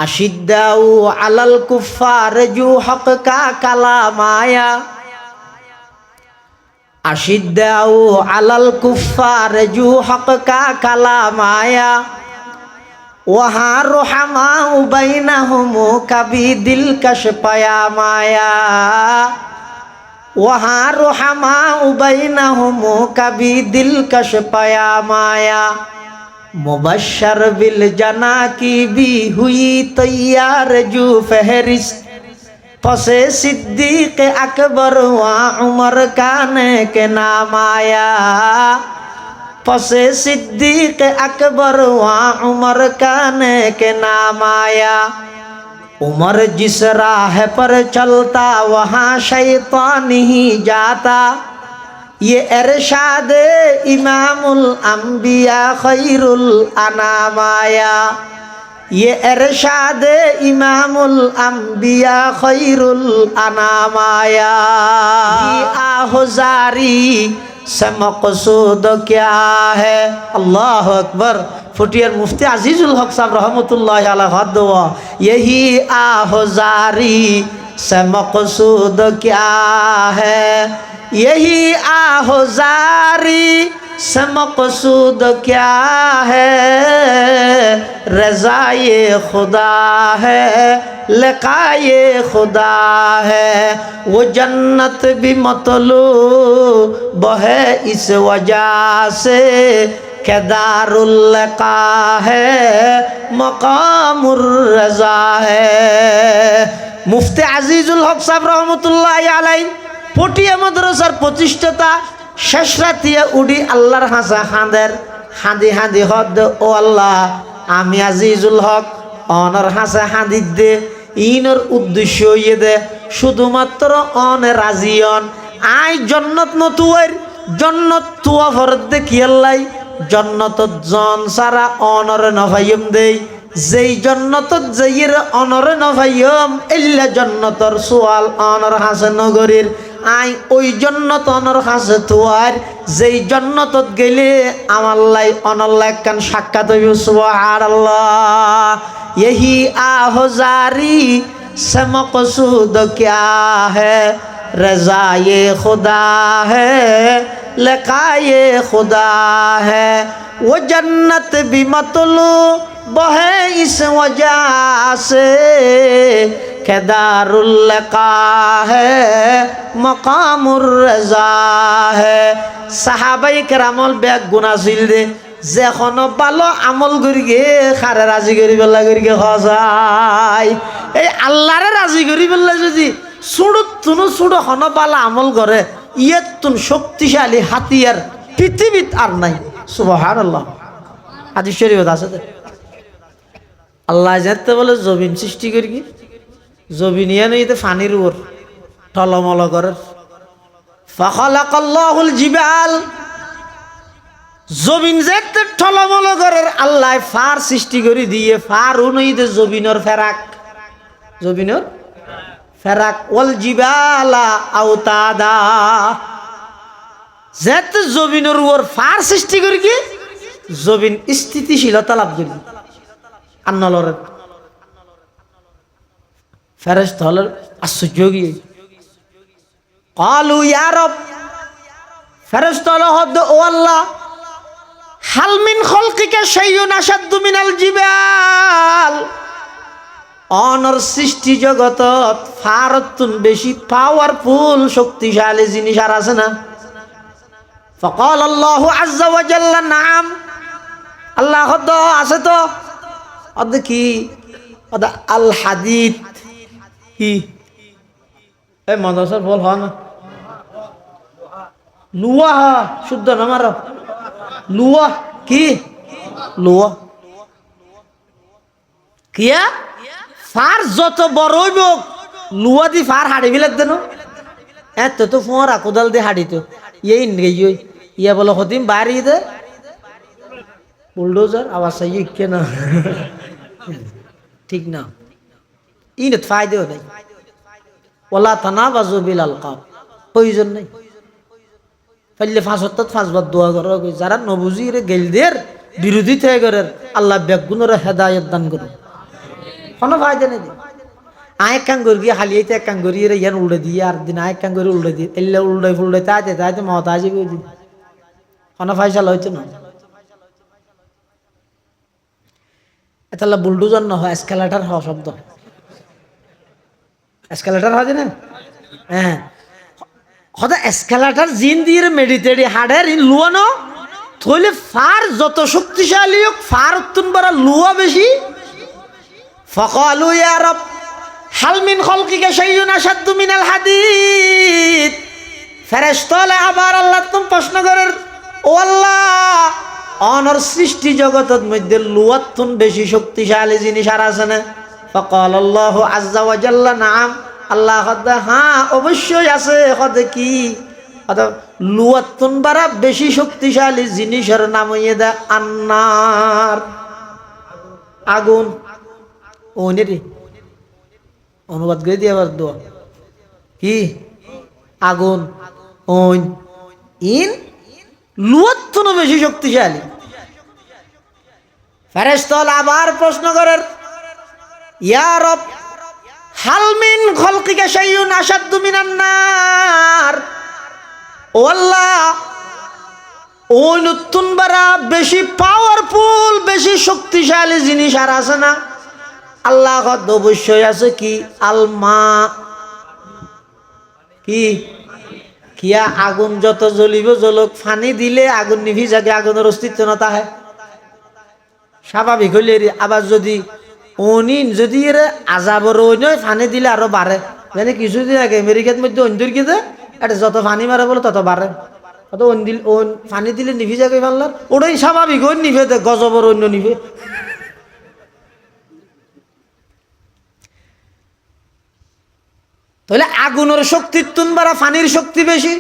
अशिद्दाउ अलल कुफ्फार जो हक का कलाम आया, अशिद्दाउ अलल कुफ्फार जो हक का कलाम आया, वहाँ रुहमाउ बैनहुम कभी दिलकश पयाम आया, वहाँ रुहमाउ बैनहुम कभी दिलकश पयाम आया। मुबश्शर बिल जना की भी हुई तैयार जो फहरिस्त, पसे सिद्दीक अकबर व उमर काने के नाम आया, पसे सिद्दीक अकबर व उमर काने के नाम आया। उमर जिस राह पर चलता वहाँ शैतान ही जाता, ये इरशाद इमामुल अंबिया खैरुल अनाम आया, ये इरशाद इमामुल अंबिया खैरुल अनाम आया। आहुजारी से मकसूद क्या है? अल्लाह अकबर। फुटियर मुफ्ती अजीजुल हक साहब रहमतुल्लाह अलैह, यही आहुजारी से मकसूद क्या है? यही आहुजारी से मकसूद क्या है? रज़ाए खुदा है, लिक़ाए खुदा है, वो जन्नत भी मतलूब है इस वजह से के दारुल लिक़ा है, मक़ामुर रज़ा है। मुफ्ती अजीजुल हक साहब रहमतुल्लाह अलैह पटिया मद्रासार प्रतिष्ठाता শেষ রাতিয়া উডি আল্লাহর হাসা খাঁদের হাঁদি হাঁদি হদ ও আল্লাহ আমি আজিজুল হক অনর হাসা হাঁদি দে ইনর উদ্দেশ্য ইয়ে দে শুধুমাত্র অন রাজিয়ন আই জন্নত নতুয়ার জন্নত তুয়া ফরদ দে কি আল্লাহ জন্নত জন সারা অনর নভাইম দেই যেই জন্নত যেইর অনর নভাইম ইল্লা জন্নতর সুয়াল অনর হাসা নগরীর আই ওই জন্নত অনর কাছে তোয়ার যেই জন্নতত গেলে আমার লাই অনল্লাহ কান সাক্ষাৎ হইব। সুবহানাল্লাহ। यही आहुजारी से मकसूद क्या है? रज़ाए खुदा है, लिक़ाए खुदा है, वो जन्नत भी मतलूब है इस वजह से के दारुल लिक़ा है, मक़ामुर रज़ा है। साहाबाए केरामल बेग गुनाह ছিল দে যেখনো ভালো আমল করি গে খারে রাজি করি বেলা করি গে হজাই এই আল্লাহরে রাজি করি বেলা যদি সুড়ুত তুনো সুড়ো হন ভালো আমল করে ইয়ে তুন শক্তিশালী হাতিয়ার পৃথিবীত আর নাই। সুবহানাল্লাহ। হাদিস শরীফত আছে আল্লাহ জানতে বলে জমিন সৃষ্টি করি কি জমিনিয়া নইতে ফানির উপর টলমল করে ফাখালাকাল্লাহুল জিবাল জমিন যেতে টলমল করে আল্লাহ ফার সৃষ্টি করে দিয়ে ফার উনইতে জমিনের ফেরাক জমিনের ফেরাক ওয়াল জিবালা আওতাদা যেতে জমিনের উপর ফার সৃষ্টি করে কি জমিন স্থিতিশীলতা লাভ করি আন্নালরে ফেরেশতা হলের আশ্চর্য গিয়ে কালু ইয়া রব ফেরেশতা হল ও আল্লাহ হাল মিন খলকিকা শাইউন আশাদ্দু মিনাল জিবাল অনর সৃষ্টি জগতত ফারতুন বেশি পাওয়ারফুল শক্তিশালী জিনিস আর আছে না? ফাকাল আল্লাহু আযজা ওয়া জাল্লা নাম আল্লাহ হদ আছে তো অদ কি অদ আল হাদিদ কি এই মাদ্রাসার বল হয় না লুয়া শুদ্ধ নামার লুয়া কি লুয়া কিয়া ফার যত বড় হইব লুয়া দি ফার হাড়ি বিলাক দেন এত তো ফোঁরা কোদাল দিয়ে হাড়ি তো এই নেই ইয়া বলো হতিম বাড়ি দে বুলডোজার আওয়াজ চাই কেন ঠিক না ইনত ফায়দেও নাই ওলা তানাবাজু বিল আলকাব প্রয়োজন নাই পাইলে ফাঁসত্তর ফাঁসবার দোয়া করো যারা নবুজির গেলদের বিরোধী থেকে করে আল্লাহ বেগুনের হেদায়ত দান করো কোনো ফায়দা নেই আয় কাঙ্গুর গিয়ে হালিয়াইতে এক কাঙ্গুরি ইয়ান উল্টে দিয়ে আর দিন আয় কাঙ্গুরি উল্টে দিয়ে এলে উল্টে ফুলটে তাইতে মত আসবে ওই দিন কোনো ফাইসাল হইতো না তাহলে বুলডুজার না হয় এসকালেটার হওয়া শব্দ এসকালেটার হয় না হ্যাঁ হয়তো এসকালেটার জিন দিয়ে মেডিটেরি হাড়ের ইন লুয়ানো থইলে ফার যত শক্তিশালী হোক ফার উত্তুন বারা লুয়া বেশি ফাকালু ইয়া রব হাল মিন খালকিকা শাইউন আশাদ্দু মিনাল হাদিদ ফেরেশতারা আবার আল্লাহ তুমি প্রশ্ন করেন ও আল্লাহ অনর সৃষ্টি জগতের মধ্যে লুয়াতুন বেশি শক্তিশালী জিনিস আর আছে না ফাকাল আল্লাহু আযজা ওয়া জাল্লা নাম আল্লাহ কদা হ্যাঁ অবশ্যই আছে কদে কি লুয়াতুন বারা বেশি শক্তিশালী জিনিসের নাম হইয়া দা আন্নার আগুন ওনেরি অনুবাদ করে দিয়ে আবার দোয়া কি আগুন ওন ইন লুয়াতুন বেশি শক্তিশালী ফেরেশতারা আবার প্রশ্ন করেন ইয়া রব হাল মিন খালকিকা শাইউন আশাদ্দু মিনান নার ও আল্লাহ ওই নতুন বারা বেশি পাওয়ারফুল বেশি শক্তিশালী জিনিস আর আছে না আল্লাহ কত অবশ্যই আছে কি আলমা কি কিয়া আগুন যত জ্বলিব জ্বলক ফানি দিলে আগুন নিভি যাকে আগুনের অস্তিত্ব না তাহে স্বাভাবিক হইলে আবার যদি অনিন যদি এর আজাবর নয় ফানি দিলে আরো বাড়ে জানি কিছুদিন আগে আমেরিকার মধ্যে অঞ্জুর কিতে এটা যত ফানি মারে বলে তত বাড়ে অত ফানি দিলে নিভি যাকে ফানলার ওটাই স্বাভাবিক ওই নিভে গজবর অন্য নিভে তাহলে আগুনের শক্তি তুনবারা ফানির শক্তি বেশি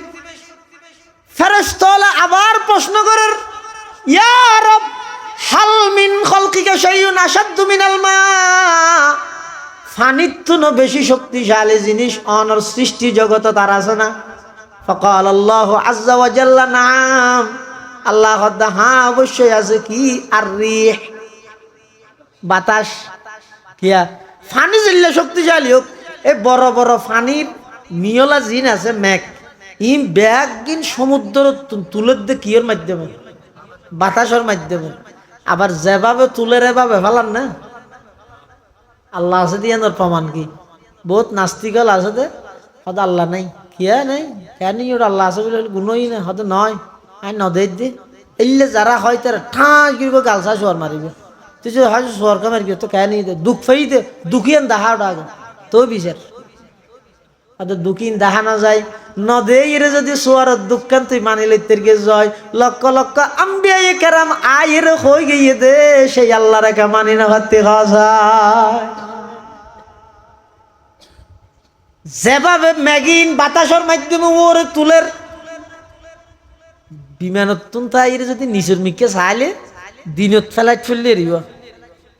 ফেরেশতারা আবার প্রশ্ন করেন ইয়া রব হাল মিন খালকিকা শাইউন আশাদ্দু মিনাল মা ফানির তুনো বেশি শক্তিশালী জিনিস অনর সৃষ্টি জগত তার আছে না ফাকাল আল্লাহু আযজা ওয়া জাল্লা নাম আল্লাহ কদা হ্যাঁ অবশ্যই আছে কি আর রিহ বাতাস কিয়া ফানি জিল্লা শক্তিশালী হোক এই বড় বড় ফানির মিয়লা জিন আছে মেঘ ইম ব্যাগ গিন সমুদ্র তুলে দে কিয়ের মাধ্যমে বাতাসের মাধ্যমে আবার যেভাবে তুলের এভাবে ফেলান না আল্লাহ আছে দিয়ে প্রমাণ কি বহুত নাস্তিকল আছে দে হয়তো আল্লাহ নাই কিয়া নাই কেন ওর আল্লাহ আছে বলে গুণই না হয়তো নয় আই নদে দি এলে যারা হয় তারা ঠাঁ গিরব গালসা শোয়ার মারিবে তুই যদি হয় শোয়ার কামার কি তো কেন দে দুঃখ ফেই দে দুঃখিয়ান দাহা ওটা আগে তো বিচার হয়তো দুঃখিন দেখা না যায় নদে এর যদি সোয়ার দুঃখান তুই মানি লইতে জয় লক্ষ লক্ষ আম্বিয়া কেরাম আয়ের হয়ে গিয়ে দে সেই আল্লাহ রেখা মানি না ভাবতে যায় যেভাবে ম্যাগিন বাতাসের মাধ্যমে ওরে তুলের বিমানতুন তাইরে যদি নিচের মিকে চাইলে দিনত ফেলাই ফেললে রিব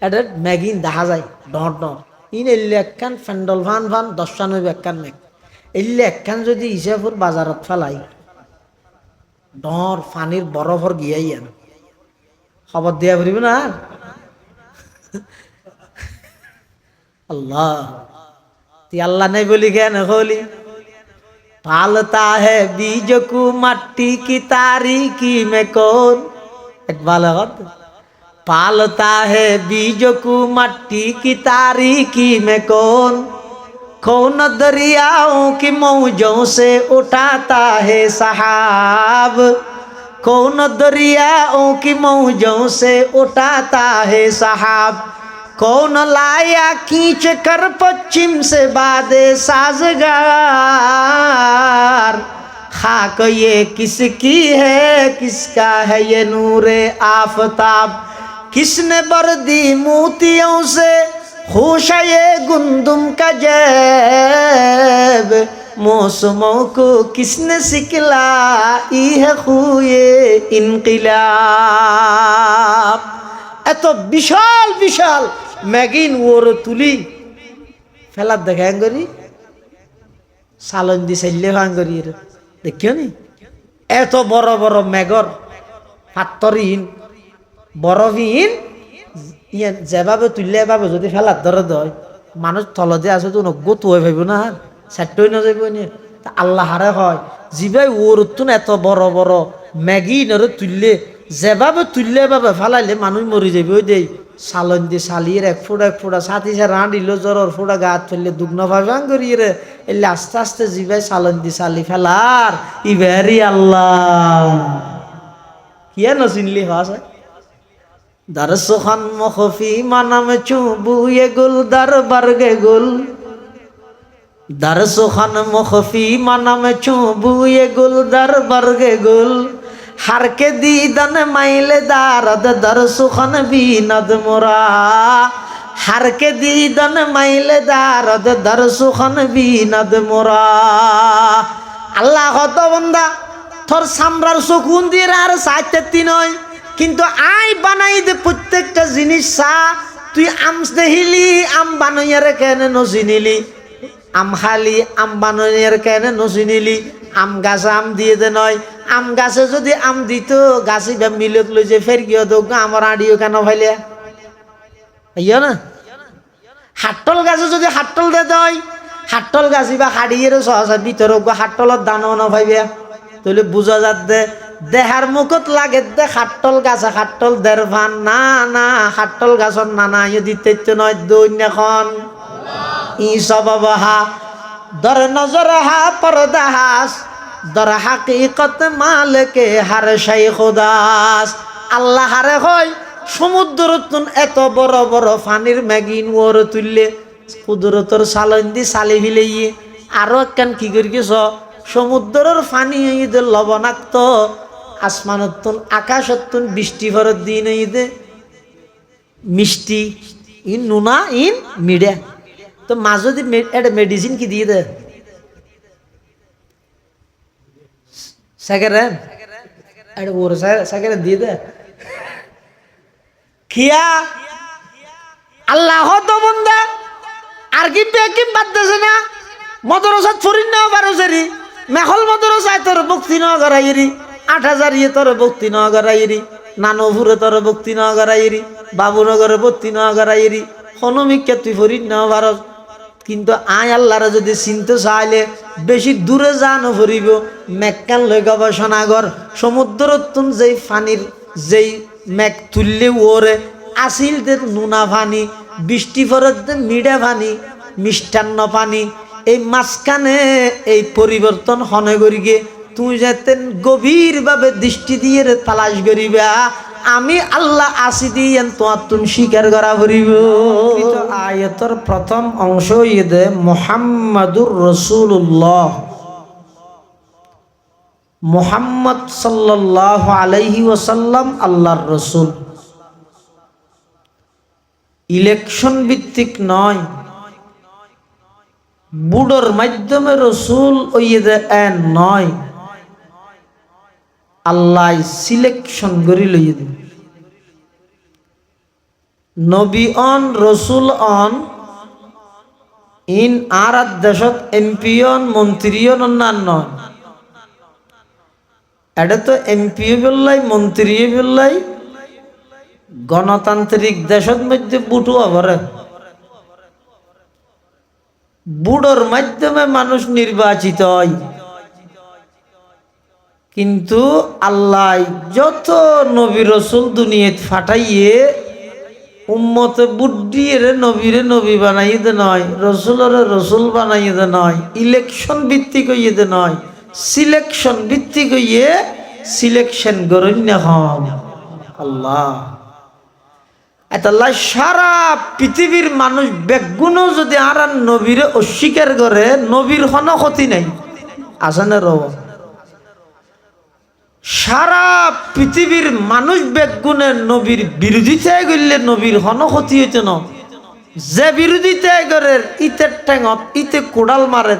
এটা ম্যাগিন দেখা যায় ডর ডর ইন এলে একখান ফ্যান্ডল ভান ভান 10 একখান মেঘ এলে একখান যদি হিসাবর বাজারত ফেলাই ডর ফানির বরফর গিয়াই আন খবর দিয়া পারিব না আল্লাহ ती अल्लाह ने बोली क्या न खोली पालता है बीज को मट्टी की तारीकी में कौन एक बालगत पालता है बीज को मट्टी की तारीकी में कौन कौन दरियाओं की मौजों से उठाता है सहाब कौन दरियाओं की मौजों से उठाता है सहाब कौन लाया खींच कर पश्चिम से बादे साजगार खाक ये किसकी है किसका है ये नूरे आफताब किसने बर्दी मोतियों से खुश ये गुंदुम का जैब मौसमों को किसने सिखलाई है खुए इनकिलाब এত বিশাল বিশাল ম্যাগিন ওর তুলি ফেলার দেখা করি সালন দি চাইলে ভাঙ করি দেখিও নি এত বড় বড় মেঘর পাত্তরহীন বরফহীন ইয়ে যেভাবে তুললে এভাবে যদি ফেলার ধরে দেয় মানুষ তলতে আছে তো গোত হয়ে ভাইব না সেটই না যাইব নি আল্লাহ হারে হয় জিবাই ওর তুন এত বড় বড় ম্যাগি নরে তুললে যেভাবে তুললে এভাবে ফেলাইলে মানুষ মরি যাবে ওই দেই সালন দিয়ে সালিয়ে এক ফোড়া সাথী সে রাঁধিল জ্বর ফোড়া গাত ফেললে দুগ্ন ভাবে করিয়ে রে এলে আস্তে আস্তে জিবাই সালন দিয়ে সালি ফেলার ইবেরি আল্লাহ কিয়া নচিনলি হয় dar sukhan mukhafi manam chubu ye gul dar barge gul dar sukhan mukhafi manam chubu ye gul dar barge gul har ke didan maile darad dar sukhan binad mura har ke didan maile darad dar sukhan binad mura Allah kota banda thor samrar sukun dir ar saite নয় কিন্তু I বানাই দে প্রত্যেকটা জিনিস চা তুই আম দেখিলি আম বানাইয়ার কেন নচিনিলি আম খালি আম বানাইয়ার কেন নচিনিলি আম গাছে আম দিয়ে দে নয় আম গাছে যদি আম দিত গাছি বা মিলত লই যে ফের গিয়ে দোক আমার আড়িও কেন ভাইলে ইয় না হাটল গাছে যদি হাটল দে দেয় হাটল গাছি বা হাড়িয়ের সহসা ভিতর হাটলত দানও না ভাইবে তাহলে বুঝা যাত দে দেহার মুখত লাগে দে হাটল গাছ হাটল দের ভান না না হাটল গাছর নানা ইয়ে দিতে নয় দৈন্য এখন ই সবাবহা দর নজর হা পরদাহাস দর হাকিকত মালকে হার শাই খুদাস আল্লাহ হারে হয় সমুদ্র এত বড় বড় ফানির ম্যাগিন ওর তুললে কুদরতর সালন দি সালি ভিলেইয়ে আরো একখান কি করি গেছ সমুদ্রের ফানি ঈদের লবণাক্ত আসমানতুন আকাশতুন বৃষ্টি ভরত দিন ঈদে মিষ্টি ইন নুনা ইন মিডিয়া তো মাঝদি একটা মেডিসিন কি দিয়ে দে সেকেন্ড একটা ওর সেকেন্ড দিয়ে দে খিয়া আল্লাহ তো বন্দা আর কি পেকিম বাদ দেছে না মদরসাত ফরিন না বারোসারি মেখল মদরসায় তোর বক্তি ন গড়াইরি ৮০০০ ইয়ে তোর বক্তি ন গড়াইরি নানপুরে তোর বক্তি ন গড়াইরি বাবুনগরে বক্তি ন গড়াইরি হনুমিককে তুই ফরিন না ভারত কিন্তু আয় আল্লাহরে যদি চিনতে চাইলে বেশি দূরে যান ফরিব মেক্কান লই গবেষণা কর সমুদ্রতুন যেই ফানির যেই মেঘ তুললে ওরে আসিল দের নুনা পানি বৃষ্টি ফরত মিঠা পানি মিষ্টান্ন পানি এই মাঝখানে এই পরিবর্তন হনে করিগে তুই যেতেন গভীরভাবে দৃষ্টি দিয়ে তালাশ করিবা আমি আল্লাহ আসি দিয়েন তোমার তুমি স্বীকার করা করিব আয়াতের প্রথম অংশ ইদে মুহাম্মাদুর রাসূলুল্লাহ মুহাম্মদ সাল্লাল্লাহু আলাইহি ওয়াসাল্লাম আল্লাহর রাসূল ইলেকশন ভিত্তিক নয় বুড়োর মাধ্যমে রসুল ওইদে এন নয় আল্লাহ সিলেকশন করি লইয়ে দিন নবী অন রসুল অন ইন আর দেশত এমপিয়ন মন্ত্রীয়ন অন্যান্য এটা তো এমপিও বললাই মন্ত্রীও বললাই গণতান্ত্রিক দেশত মধ্যে বুটু আবরে বুড়োর মাধ্যমে মানুষ নির্বাচিত হয় কিন্তু আল্লাহ যত নবী রসুল দুনিয়াত ফাটাইয়ে উম্মতে বুদ্ধির নবীরে নবী বানাই দে নয় রসুলের রসুল বানাই দে নয় ইলেকশন ভিত্তিক হইয়ে দে নয় সিলেকশন ভিত্তিক হইয়ে সিলেকশন গরণ্য হন আল্লাহ আল্লাহ সারা পৃথিবীর মানুষ বেগুনও যদি আর নবীরে অস্বীকার করে নবীর কোনো ক্ষতি নাই আসেন রব সারা পৃথিবীর মানুষ বেগুনে নবীর বিরোধিতায় করলে নবীর কোনো ক্ষতি হইতে না যে বিরোধিতায় করে ইতের ঠেঙত ইতে কোড়াল মারে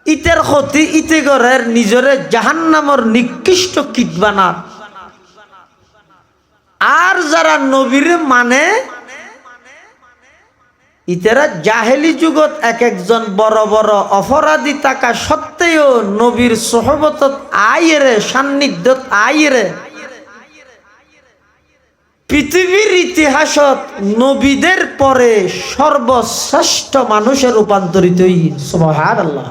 ইতের ক্ষতি ইতে করে নিজরে জাহান্নামর নিকৃষ্ট কীট বানার আর যারা নবীর মানে ইতেরা জাহেলি যুগত এক একজন বড় বড় অপরাধী থাকা সত্ত্বেও নবীর সোহবতত আইরে সান্নিধ্যত আইরে পৃথিবীর ইতিহাসত নবীদের পরে সর্বশ্রেষ্ঠ মানুষে রূপান্তরিত সুবহানাল্লাহ।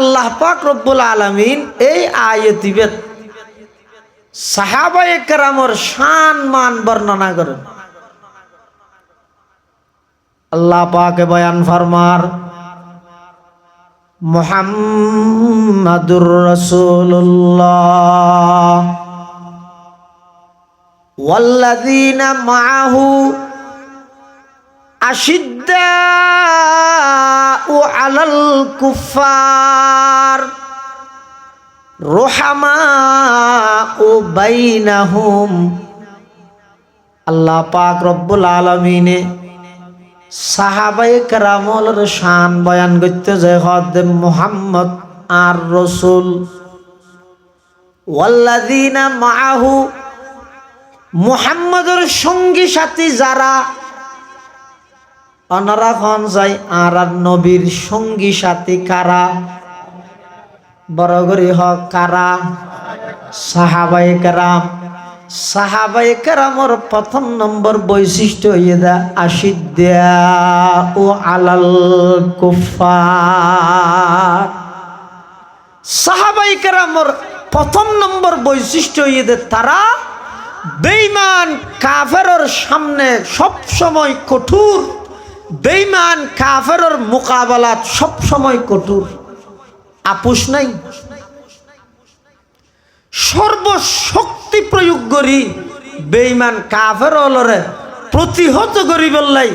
আল্লাহ পাক রব্বুল আলামিন এই আয়াতিবে সাহাবায়ে কেরামের শান মান বর্ণনা করেন। আল্লাহ পাক বয়ান ফরমার মুহাম্মাদুর রাসূলুল্লাহ ওয়াল্লাযীনা মাআহু আশিদ্দাউ আলাল কুফফার রুহামাউ বাইনাহুম। আল্লাহ পাক রব্বুল আলামিনে সাহাবায়ে কেরামের শান বয়ান করতে যে হদ মুহাম্মদ আর রাসূল ওয়াল্লাযীনা মাআহু, মুহাম্মদের সঙ্গী সাথী যারা, অনারা খন যায় আর নবীর সঙ্গী সাথী কারা? বড় করে হক কারা? সাহাবায়ে কেরাম। সাহাবায়ে কেরামের প্রথম নম্বর বৈশিষ্ট্য হইয়া আশিদ্দাউ আলাল কুফফার। সাহাবায়ে কেরামের প্রথম নম্বর বৈশিষ্ট্য হইয়া তারা বেঈমান কাফেরের সামনে সব সময় কঠোর, বেঈমান কাফেরের মোকাবেলাত সব সময় কঠোর, আপোষ নাই। সর্বশক্তি প্রয়োগ করি বেঈমান কাফেররে প্রতিহত করি বললাই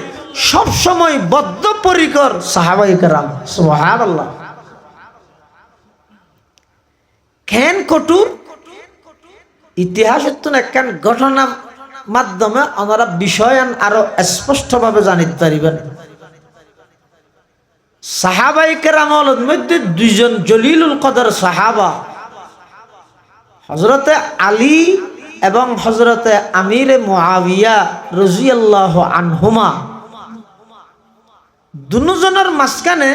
সব সময় বদ্ধপরিকর সাহাবায়ে কেরাম। সুবহানাল্লাহ। কেন কঠোর? ইতিহাসের তো একখান ঘটনার মাধ্যমে ওনারা বিষয়ান আরো স্পষ্টভাবে জানিতে পারিবেন। সাহাবায়ে কেরামের মধ্যে দুইজন জলিলুল কদর সাহাবা, হযরতে আলী এবং হযরতে আমিরে মুআবিয়া রাদিয়াল্লাহু আনহুমা। দুজনের মাঝখানে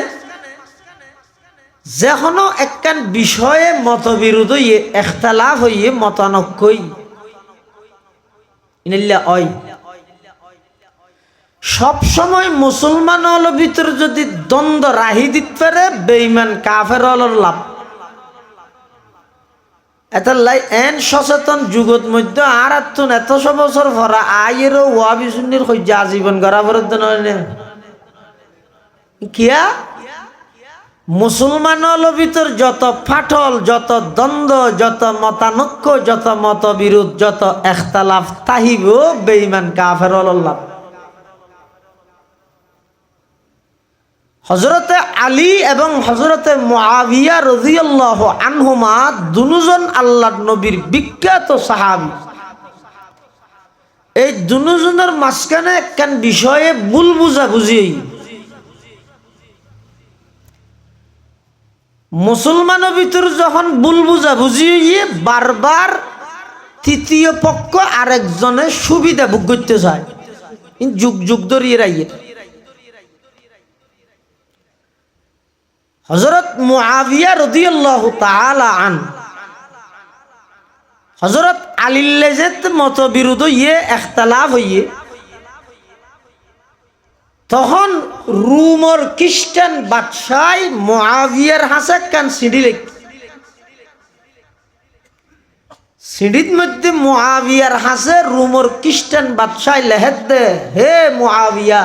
যেকোনো একখান বিষয়ে মতবিরোধ হইয়ে, ইখতিলাফ হইয়ে, মতানৈক্য হয়, সব সময় মুসলমানের ভিতরে যদি দ্বন্দ্ব রাহি দিতে পারে বেঈমান কাফেরের লাভ। এটা লাই এন সচেতন যুগত মধ্যে আর এত বছর ভরা আয়েরও ওয়াবি সুন্নির হইয়া আজীবন করা বরদ নয় কিয়া? মুসলমানের ভিতর যত ফাটল, যত দ্বন্দ্ব, যত মতানৈক্য, যত মতবিরোধ, যত ইখতিলাফ তাহিব বেঈমান কাফেরের লাভ। হযরতে আলী এবং হযরতে মুআবিয়া রাদিয়াল্লাহু আনহুমা দুজন আল্লাহর নবীর বিখ্যাত সাহাবী। এই দুজনের মাঝখানে একখান বিষয়ে ভুল বুঝাবুঝি। মুসলমানের ভিতর যখন ভুল বুঝাবুঝি হইয়ে বারবার তৃতীয় পক্ষ আরেকজনের সুবিধা ভোগ করতে চায়, যুগ যুগ ধরিয়ে রাইয়ে। হযরত মুআবিয়া রাদিয়াল্লাহু তাআলা আন হযরত আলীর লেজেত মতবিরোধ হইয়ে, ইখতিলাফ হইয়ে, তখন রোমর খ্রিস্টান বাদশাহ মুআবিয়ার হাসে কান সিঁড়ি লেখ, সিঁড়ির মধ্যে মুআবিয়ার হাসে রোমর খ্রিস্টান বাদশাহ লেহেদ দে, হে মুআবিয়া,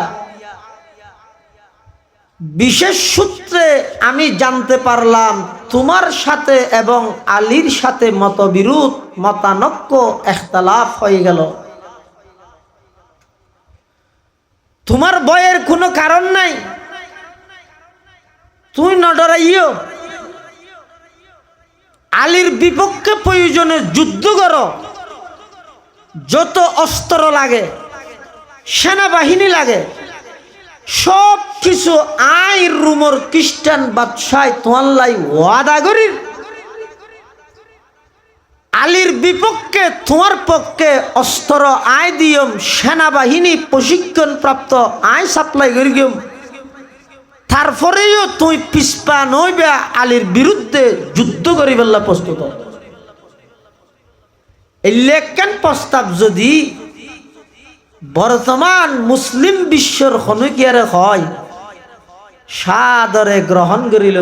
বিশেষ সূত্রে আমি জানতে পারলাম তোমার সাথে এবং আলীর সাথে মতবিরোধ, মতানৈক্য, ইখতিলাফ হয়ে গেল। তোমার ভয়ের কোনো কারণ নাই, তুই না ডরাইও, আলীর বিপক্ষে প্রয়োজনে যুদ্ধ করো, যত অস্ত্র লাগে, সেনাবাহিনী লাগে, সব কিছু আই রোমর খ্রিস্টান বাদশাহ তোমার লাই ওয়াদা করি আলীর বিপক্ষে তোমার পক্ষে অস্ত্র আয় দিয়ম, সেনাবাহিনী প্রশিক্ষণ প্রাপ্ত আয় সাপ্লাই করি গিয়ম, তারপরেও তুই পিছপা নইবা আলীর বিরুদ্ধে যুদ্ধ করি বললা প্রস্তুত। এই লেখান প্রস্তাব যদি বর্তমান মুসলিম বিশ্বর খনুকিয়ারে হয় সাদরে গ্রহণ করিল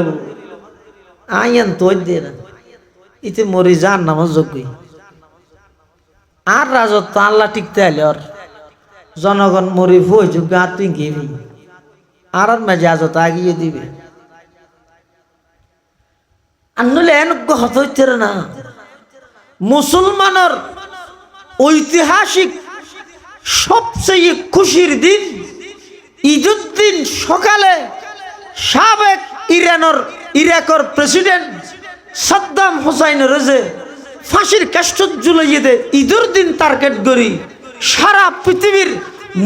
আইন তো দিয়ে না ইতে মরি যান নামাজ যোগ্য আর রাজত্ব আল্লাহ টিকতে আলে আর জনগণ মরি ভুই যোগ্য আর তুই গেবি আর মেজে আজত আগিয়ে দিবে আর নইলে এনজ্ঞ হত হইতে না মুসলমানের ঐতিহাসিক সবচেয়ে খুশির দিন ঈদের দিন সকালে সাবেক ইরাকের প্রেসিডেন্ট সাদ্দাম হুসাইনের যে ফাঁসির কাষ্ট ঝুলাইয়ে দে ঈদের দিন টার্গেট করি সারা পৃথিবীর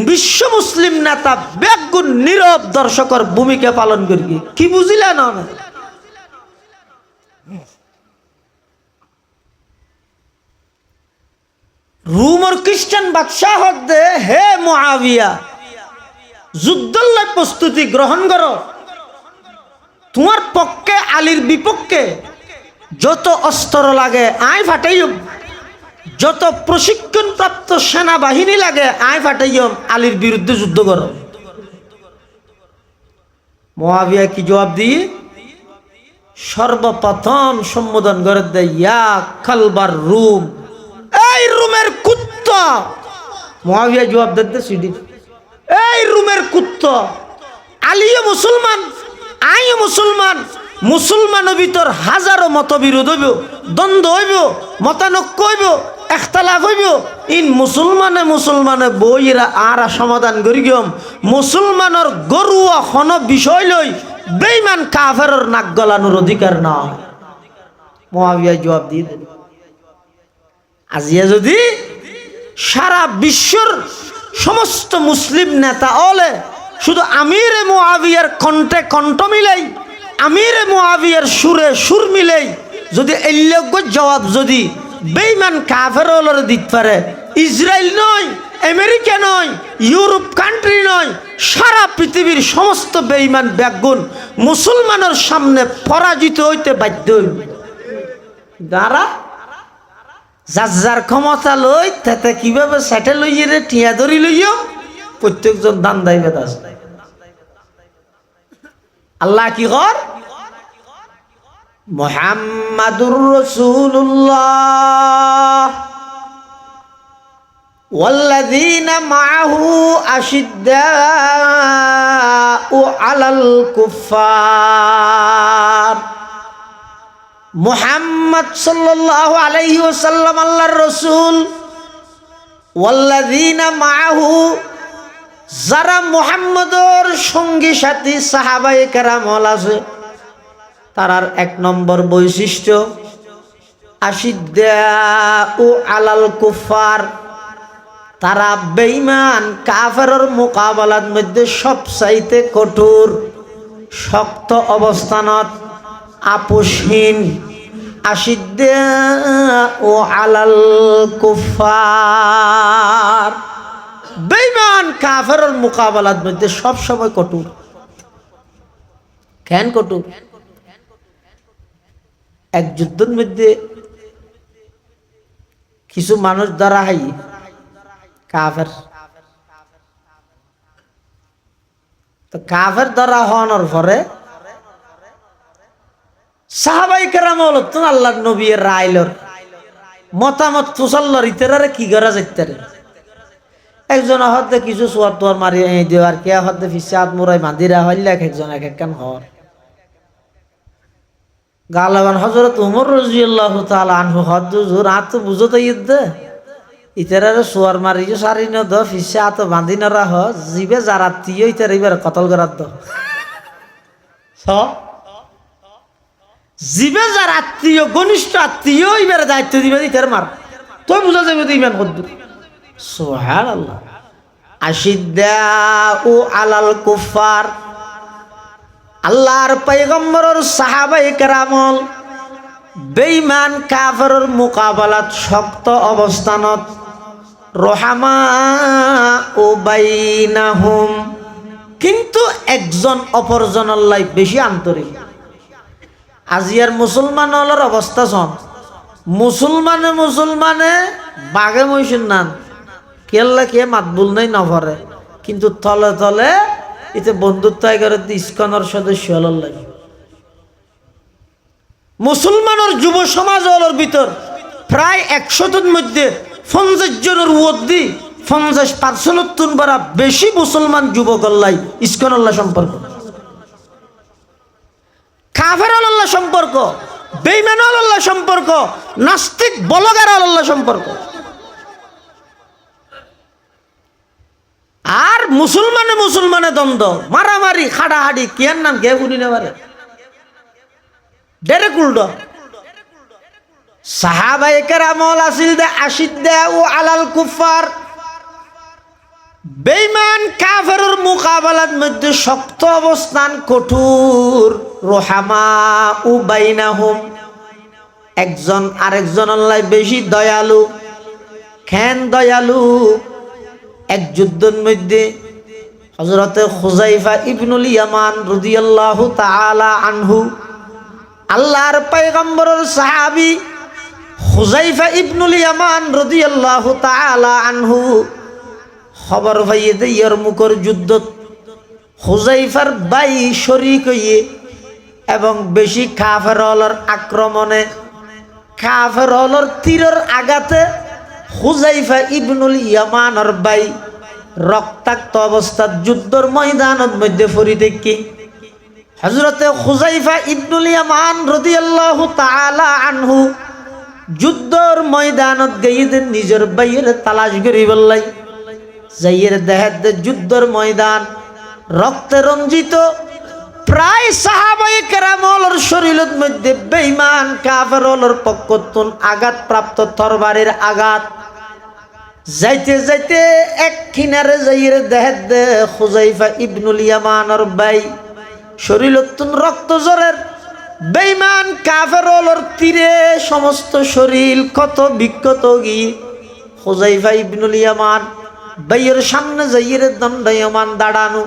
বিশ্ব মুসলিম নেতা ব্যাগুণ নীরব দর্শকের ভূমিকা পালন করি কি বুঝিলা না রোমর খ্রিস্টান বাদশাহ দে হে মুআবিয়া যুদ্ধের প্রস্তুতি গ্রহণ করো তোমার পক্ষে আলীর বিপক্ষে যত অস্ত্র লাগে আয় ফাটাইম যত প্রশিক্ষণ প্রাপ্ত সেনাবাহিনী লাগে আয় ফাটাইম আলীর বিরুদ্ধে যুদ্ধ করো মুআবিয়া কি জবাব দিয়ে সর্বপ্রথম সম্বোধন করে দেয় ইয়া খালবার রুম এই রুমের কুত্তা মুআবিয়া জবাব দিতে সিডি এই রুমের কুত্তা আলীও মুসলমান আইও মুসলমান মুসলমানের ভিতর হাজারো মতবিরোধ হইব দ্বন্দ্ব হইব মতানৈক্য হইব এখতালাফ হইব ইন মুসলমানে বইরা আর সমাধান করি গম মুসলমানের গরুয়া খন বিষয় লই বেঈমান কাফেরের নাক গলানোর অধিকার নাই মুআবিয়া জবাব দিয়ে দেন আজিয়া যদি সারা বিশ্বর সমস্ত মুসলিম নেতা ওলে শুধু আমিরে মুআবিয়ার কণ্ঠে কণ্ঠ মিলাই আমিরে মুআবিয়ার সুরে সুর মিলাই যদি এল্লজ্ঞ জবাব যদি বেঈমান কাফের ওলর দিতে পারে ইসরায়েল নয় আমেরিকা নয় ইউরোপ কান্ট্রি নয় সারা পৃথিবীর সমস্ত বেঈমান ব্যাগুণ মুসলমানের সামনে পরাজিত হইতে বাধ্য হইবে যারা যার ক্ষমতা লই তাতে কিভাবে সেটে লইয়ে রে টিয়া ধরি লইও প্রত্যেকজন দান দাইবে দাস আল্লাহ কি কর মুহাম্মাদুর রাসূলুল্লাহ ওয়াল্লাযীনা মাআহু আশিদ্দাউ আলাল কুফফার মুহাম্মদ সাল্লাল্লাহু আলাইহি ওয়াসাল্লাম আল্লাহর রাসূল ওয়াল্লাযীনা মাআহু যারা মুহাম্মদের সঙ্গী সাথী সাহাবায়ে কেরাম আছে তারার এক নম্বর বৈশিষ্ট্য আশিদ্দাউ আলাল কুফফার তারা বেঈমান কাফেরের মোকাবেলার মধ্যে সবচাইতে কঠোর শক্ত অবস্থানত আপোষহীন আশিদ্দাউ আলাল কুফফার বেঈমান কাফেরের মোকাবেলার মধ্যে সব সময় কঠোর কেন কঠোর এক যুদ্ধের মধ্যে কিছু মানুষ দ্বারা হাই কাফের তো কাফের দ্বারা হওয়ার পরে সাহাবাই কেরাম হল তো আল্লাহর নবী রাইলর মতামত ফুসল্লর ইতেরারে কি করা যাইতে একজন হতে কিছু সোয়ার তোয়ার মারি দেওয়ার কে হতে ফিসাদ মুরাই মাদিরা হইলে একজন এক একখান হর গালাবান হযরত উমর রাদিয়াল্লাহু তাআলা আনহু হদ হুজুর আত বুঝতে ইদ্দে ইতেরারে সোয়ার মারি যে সারি ন দ ফিসাদ বাঁধিনা রাহ জিবে জারাতিও ইতের এবার কতল করাত দ স জিবে যার আত্মীয় ঘনিষ্ঠ আত্মীয় এবার দায়িত্ব দিবে ইতের মার তুই বুঝা যাবে তো ইমান কদ্দুর সুবহানাল্লাহ আশিদ্দাউ আলাল কুফফার আল্লাহর পয়গম্বরের সাহাবায়ে কেরামল বেঈমান কাফেরের মোকাবেলাত শক্ত অবস্থানত রহমাউ বাইনাহুম কিন্তু একজন অপরজনের লাই বেশি আন্তরিক আজিয়ার মুসলমান হলার অবস্থা শোন মুসলমানে বাঘে মহিষের নান কেল্লা কে মাতবুল নাই নভরে, কিন্তু তলে তলে এতে বন্ধুত্ব করে ইস্কনের সদস্য হলার লাগে। মুসলমানের যুব সমাজ হলোর ভিতর প্রায় 100 মধ্যে 50 জনের উদ্দি 50% বারা বেশি মুসলমান যুবক আল্লাহ ইস্কন আল্লাহ সম্পর্ক, কাফের আল্লাহ সম্পর্ক, বেঈমান আল্লাহ সম্পর্ক, নাস্তিক বলগার আল্লাহ সম্পর্ক। আর মুসলমানে দ্বন্দ্ব, মারামারি, খাড়াহাড়ি, কিয়ার নাম কে শুনি না পারে ডেরে কুলডো। সাহাবায়ে কেরামল আসিল দে আশিদ্দা ও আলাল কুফার, বেঈমান কাফেরের মোকাবেলার মধ্যে শক্ত অবস্থান, কঠোর। রোহামা উ বাইনাহুম, একজন আরেকজন আল্লাহ বেশি দয়ালু। কেন দয়ালু? এক যুদ্ধের মধ্যে হযরতে হুযায়ফা ইবনুল ইয়ামান রাদিয়াল্লাহু তাআলা আনহু, আল্লাহর পয়গম্বরের সাহাবী হুযায়ফা ইবনুল ইয়ামান রাদিয়াল্লাহু তাআলা আনহু খবর পাইয়ে দে ইয়ারমুকের যুদ্ধত হুযায়ফার ভাই শরীক হইয়ে এবং বেশি কাফেরদের আক্রমণে, কাফেরদের তীরের আঘাতে হুযায়ফা ইবনুল ইয়ামানের ভাই রক্তাক্ত অবস্থাত যুদ্ধের ময়দানের মধ্যে পড়ি দেখি হযরতে হুযায়ফা ইবনুল ইয়ামান রাদিয়াল্লাহু তাআলা আনহু যুদ্ধের ময়দানত গিয়ে নিজের ভাইয়ের তালাশ করি বললাই। যাইয়ের দেহের যুদ্ধের ময়দান রক্তে রঞ্জিত, প্রায় সাহাবায়ে কেরামলের শরীরের মধ্যে বেঈমান কাফেরদের পক্ষতুন আঘাত প্রাপ্ত তরবারির আঘাত। যাইতে যাইতে এক কিনারে যাইয়ের দেহের হুযায়ফা ইবনুল ইয়ামানের ভাই শরীরতুন রক্ত জরের, বেঈমান কাফেরদের তীরে সমস্ত শরীর ক্ষত বিক্ষত গিয়ে হুযায়ফা ইবনুল ইয়ামান ভাইয়ের সামনে যাইয়ের দণ্ডায়মান দাঁড়ানো।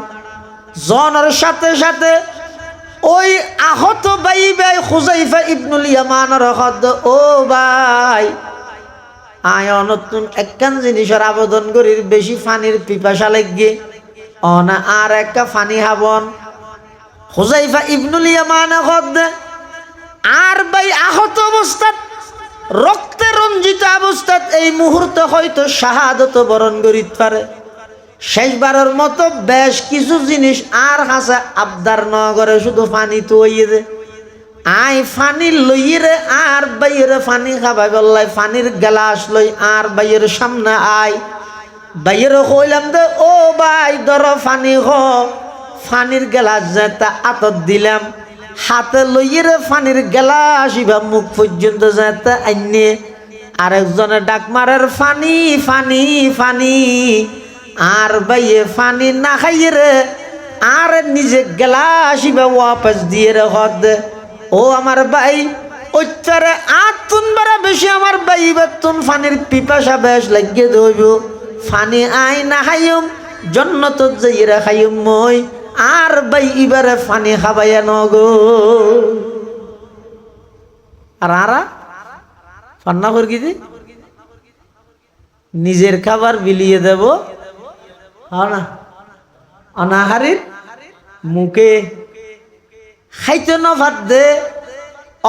জনের সাথে সাথে ওই আহত ভাই হুযায়ফা ইবনুল ইয়ামানের হদ, ও ভাই আয় নতুন একখান জিনিসের আবেদন করির, বেশি পানির পিপাসা লাগে অনা আর একটা পানি হাবন। হুযায়ফা ইবনুল ইয়ামান হদ আর ভাই আহত অবস্থাত, রক্তে রঞ্জিত অবস্থাত এই মুহূর্তে হয়তো শাহাদত বরণ করিতে পারে। শেষবারের মতো বেশ কিছু জিনিস আর হাসে আবদার ন করে, শুধু পানি তো হইয়ে দে, আই পানি লইয়ে রে আর বাইয়ের পানি খাবাই বললাই, পানির গ্লাস লই আর বাইয়ের সামনে আয়। বাইয়ের কইলাম দে, ও ভাই ধর পানি হ, পানির গ্লাস যেটা আতত দিলাম, হাতে লইয়ে রে পানির গ্লাস ইবা মুখ পর্যন্ত যেতে আইনে আরেকজনে ডাক মারের পানি পানি পানি, আর বাইয়ে পানি না খাইয়ে রে আর নিজে গ্লাস ইবা ওয়াপস দিয়ে রে হদ। ও আমার ভাই ওইটারে আতুন বারা বেশি আমার ভাই বেতুন পানির পিপাসা বেশ লাগিয়ে ধইব, পানি আই না খাইম জন্নত যাইরা খাইম মই, আর ভাই এবারে পানি খাবাইয়া নগো। আর আরা পান্না করকি দি নিজের খাবার বিলিয়ে দেব না, অনাহারির মুখে খাইতে ন ভাত দে,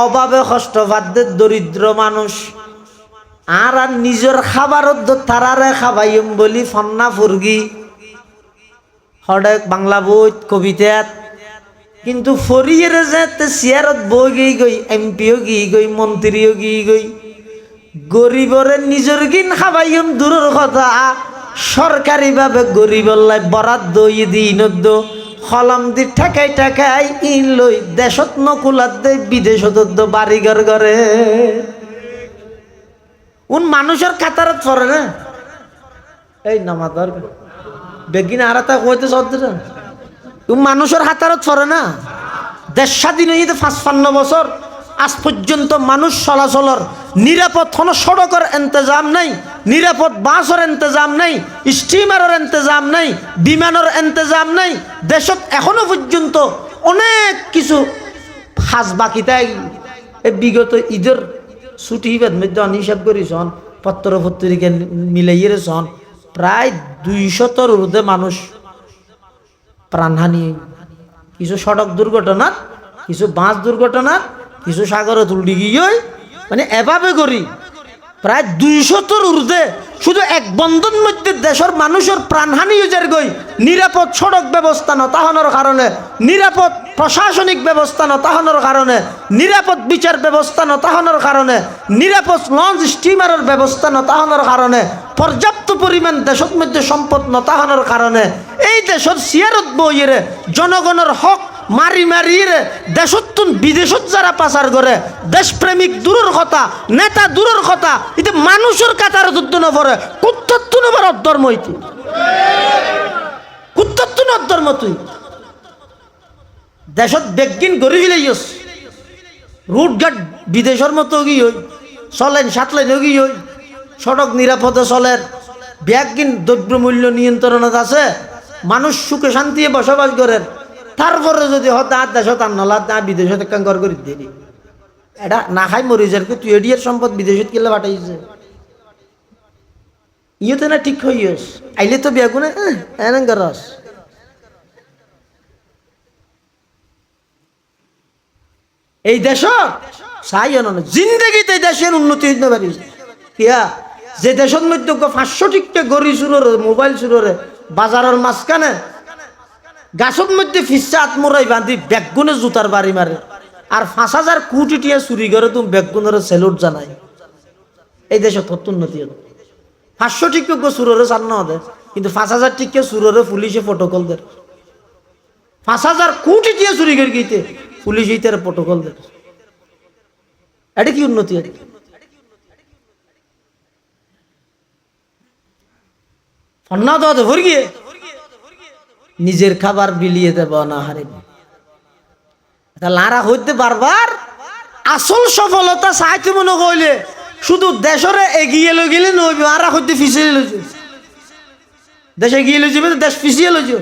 অভাবে কষ্ট ভাত দে দরিদ্র মানুষ, আর নিজের খাবারত তারারে খাবাইম বলি ফন্না ফুরগি হডেক বাংলা বই কবিতাত। কিন্তু ফরিয়ে যেতে চেয়ারত বই গই গই, এমপিও গি গই, মন্ত্রীও গি গই, গরিবরে নিজের গিন খাবাইম দূরের কথা, সরকারিভাবে গরিবল্লাই বরাদ দই দিন কলম দি ঠেকাই ঠেকাই ইন লই দেশত নকুলাত দে, বিদেশত বাড়িঘর করে উন মানুষের কাতারত পড়ে না। এই নামাদার বেগিন আর তা কইতে চলতে মানুষের হাতারত পড়ে না। দেশ স্বাধীন হইতে 55 বছর আজ পর্যন্ত মানুষ চলাচলের নিরাপদ কোনো সড়কের ইন্তজাম নাই, নিরাপদ বাসের ইন্তজাম নাই, স্টিমারের ইন্তজাম নাই, বিমানের ইন্তজাম নাই। দেশত এখনো পর্যন্ত অনেক কিছু হাজ বাকি তাই বিগত ঈদের ছুটি বেদ মধ্যে হিসাব করিছন পত্র পত্রিকা মিলাইয়ে সন প্রায় 200 ঊর্ধ্বে মানুষ প্রাণহানি, কিছু সড়ক দুর্ঘটনা, কিছু বাস দুর্ঘটনা, কিছু সাগরে তুলডি গিয়ে, মানে এভাবে করি প্রায় 200 ঊর্ধ্বে শুধু এক বন্ধন মধ্যে দেশের মানুষের প্রাণহানি হয়ে গই। নিরাপদ সড়ক ব্যবস্থা নতাহনের কারণে, নিরাপদ প্রশাসনিক ব্যবস্থা নতাহনের কারণে, নিরাপদ বিচার ব্যবস্থা নতাহনের কারণে, নিরাপদ লঞ্চ স্টিমারের ব্যবস্থা নতাহনের কারণে, পর্যাপ্ত পরিমাণ দেশের মধ্যে সম্পদ নতাহনের কারণে এই দেশের সিয়ারত বইয়েরে জনগণের হক মারি মারিয়ে দেশতুন বিদেশত যারা পাচার করে, দেশপ্রেমিক দূরের কথা, নেতা দূরের কথা, এটা মানুষের কাতার যুদ্ধ নপরে কুত্তত্তু নপর অধর্ম হইতে কুত্তত্তু অধর্ম। তুই দেশত বেগিন গড়ি ফেলাইস, রুটঘাট বিদেশের মতো গিয়ে হই, চলেন 7 লাইন গিয়ে হই, সড়ক নিরাপদে চলেন, ব্যাগিন দ্রব্যমূল্য নিয়ন্ত্রণত আছে, মানুষ সুখে শান্তি বসবাস করেন। তারপরে যদি হঠাৎ দেশত আনলা তা বিদেশত একটা ঘর করে দিলি, এটা না খাই মরি যার তুই এডিয়ার সম্পদ বিদেশত কেলে পাঠাইছে ইয়েতে না ঠিক হইস আইলে তো বিয়া গুনে রস। এই দেশ চাই জিন্দগিতে দেশের উন্নতি হইতে পারি কিয়া যে দেশের মধ্যে 500 টিকা গড়ি চুররে, মোবাইল চুররে, বাজারের মাঝখানে গাছের মধ্যে ফিসা আত্মরাই বাঁধি বেগুনে জুতার বাড়ি মারে, আর 5000 কোটি টিয়া চুরি করে তুমি বেগুনের সেলুট জানাই। এই দেশে তত উন্নতি হল। 500 টিকা চুররে চান না ওদের, কিন্তু 5000 টিকা চুররে পুলিশে প্রটোকল দেয়। 5000 কোটি টিয়া চুরি করে গিয়ে পুলিশ ইতার প্রটোকল দেয়। এটা কি উন্নতি? ফন্না দাও ভর গিয়ে নিজের খাবার বিলিয়ে দেব না হারিব লারা হইতে বারবার আসল সফলতা চাইতে মনে কইলে শুধু দেশরে এগিয়ে লই গেলে নইবে, আরা হইতে ফিসিয়ে লইছে, দেশে গিয়ে লই যাবে দেশ ফিসিয়ে লইছে।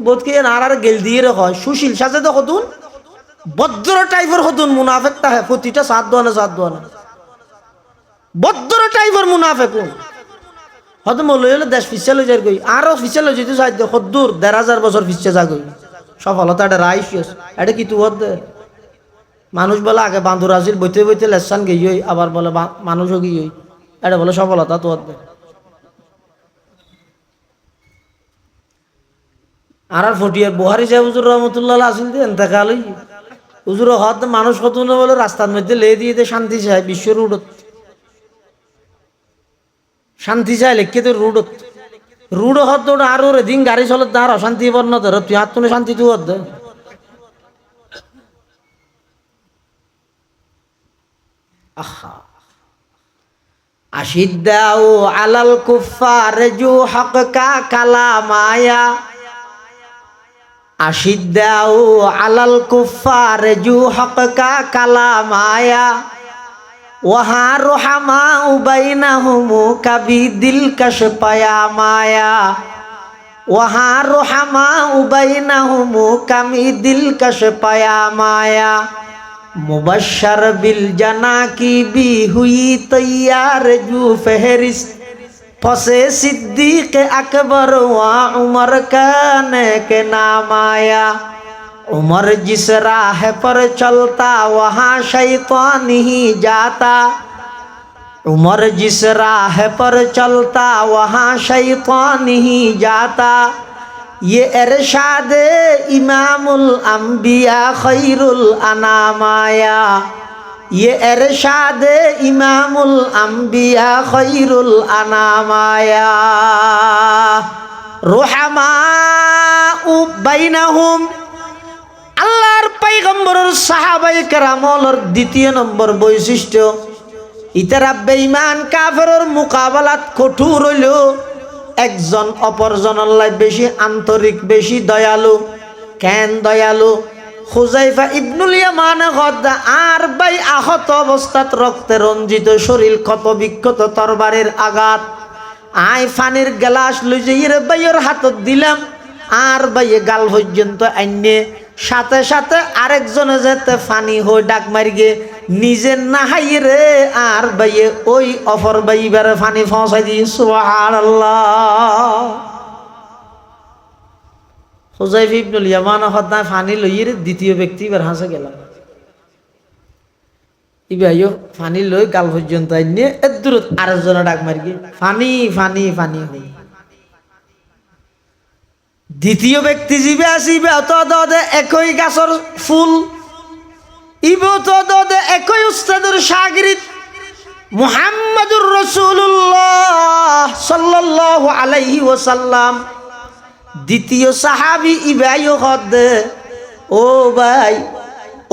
বোধকে আর গেল দিয়ে হয় সুশীল সাজে তো হতুন বদ্র টাইপের হতুন মুনাফেক তাহে প্রতিটা সাত দোয়ানা বদ্র টাইপের মুনাফেক হয়তো মনে হলে দেশ ফিসে লই যার গই, আরো ফিসে লই যেতে সাহায্য সদ্দূর 1500 বছর ফিসে যা গই। সফলতা এটা রাইস এটা কি তুই মানুষ বলে আগে বাঁধুর আসিল বইতে বইতে লেসান গিয়ে আবার বলে মানুষও গিয়ে এটা বলে সফলতা তো আর ফটিয়ার বুহারি সাহেব হুজুর রহমতুল্লাহ আসিল দিয়ে এতেকাল হুজুর হত মানুষ কত বলে রাস্তার মধ্যে লে দিয়ে শান্তি চায়, বিশ্বের উড়ত শান্তি চাই লেখে তো রুড হত আরো রে দিন গাড়ি চলত আর অশান্তি বর্ণ ধর তুই হাত তুলে শান্তি তুই হত আশিদ্দাউ আলাল কুফার জু হক কা কালামায়া, আশিদ্দাউ আলাল কুফার জু হক কা কালামায়া, ওহা রোহামা উবাইনাহুমু কবি দিলকশ পায়ামায়া, ওহা রোহামা উবাইনাহুমু কবি দিলকশ পায়ামায়া, মুবশর বিল জানা কি বি হুই তৈয়ার জু ফহরিস্ত ফসে সিদ্দিক আকবর ওয়া উমর কানে কে নামায়া, उमर जिस राह पर चलता वहाँ शैतान ही जाता, उमर जिस राह पर चलता वहाँ शैतान ही जाता, ये इरशाद इमामुल अंबिया खैरुल अनामाया, ये इरशाद इमामुल अंबिया खैरुल अनामाया, रुहमा बैनहुम আল্লাহর পয়গম্বরের সাহাবায়ে কেরামের দ্বিতীয় নম্বর বৈশিষ্ট্য ইতারা বেঈমান কাফেরের মোকাবেলাত কঠোর হইল একজন অপরজনের লাই বেশি আন্তরিক, বেশি দয়ালু। কেন দয়ালু? হুযায়ফা ইবনুল ইয়ামান গদ্দা আর ভাই আহত অবস্থাত রক্তে রঞ্জিত শরীর, ক্ষত বিক্ষত তরবারির আঘাত, আই ফানির গ্লাস লই যাইরে ভাইয়ের হাতত দিলাম, আর ভাইয়ে গাল পর্যন্ত আইনে সাথে সাথে আরেকজনে যেতে ফানি হয়ে ডাক মারি গে নিজে নাহাই রে আর বাইয়ে ওই অপর বাইবার পানি পৌঁছাই দিয়ে সুবহানাল্লাহ। হুযায়ফা ইবনুল ইয়ামান হদ্দায় পানি লইয়ে দ্বিতীয় ব্যক্তি এবার হাসে গেলাম ইবাইও পানি লই গাল পর্যন্ত আইনে এর দূরত আরেকজনে ডাক মারি গিয়ে পানি পানি পানি হই। দ্বিতীয় ব্যক্তি জিবে আসিবে তো দে একই গাছর ফুল ইব তো দে একই উস্তাদের শাগিরিদ মুহাম্মাদুর রাসূলুল্লাহ সাল্লাল্লাহু আলাইহি ওয়াসাল্লাম। দ্বিতীয় সাহাবী ইবাইও হদে ও ভাই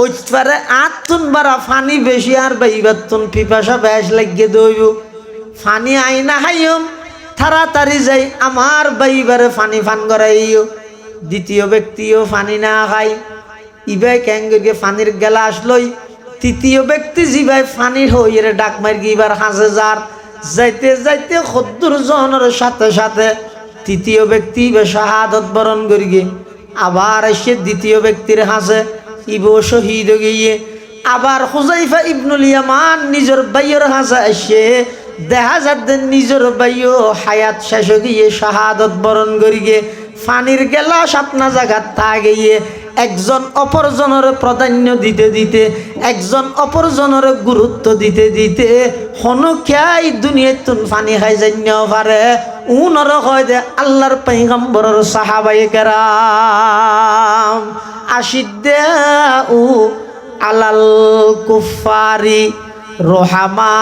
ওইপারে আতুন বারা পানি বেশি আর বাইবাতুন পিপাসা বেশ লাগিয়ে দইব পানি আইনা হাইম তাড়াতাড়ি যাই আমার বাইবারে পানি ফান করাইও। দ্বিতীয় ব্যক্তিও পানি না খাই ইবাই ক্যাঙ্গে পানির গেলাস লই তৃতীয় ব্যক্তি জিবাই পানি হইরে ডাক মার গিবার হাসে যার যাইতে যাইতে খদ্দুর জনের সাথে সাথে তৃতীয় ব্যক্তি শাহাদত বরণ করি গে আবার এসে দ্বিতীয় ব্যক্তির হাসে ইবো শহীদ গিয়ে আবার হুযায়ফা ইবনুল ইয়ামান নিজের বাইয়ের হাসা এসে দেখা যাচ্ছে নিজের বাইও হায়াত শেষ গিয়ে শাহাদত বরণ করি গে পানির গেলাস আপনা জায়গা তা গিয়ে একজন অপরজনের প্রাধান্য দিতে দিতে একজন অপরজনের গুরুত্ব দিতে দিতে হনখ্যাই দুনিয়াতুন পানি খাই জান্নাও পারে উনর হয় দে আল্লাহর পয়গম্বরের সাহাবায়ে কেরাম আশিদ্দাউ আলাল কুফারি রোহামা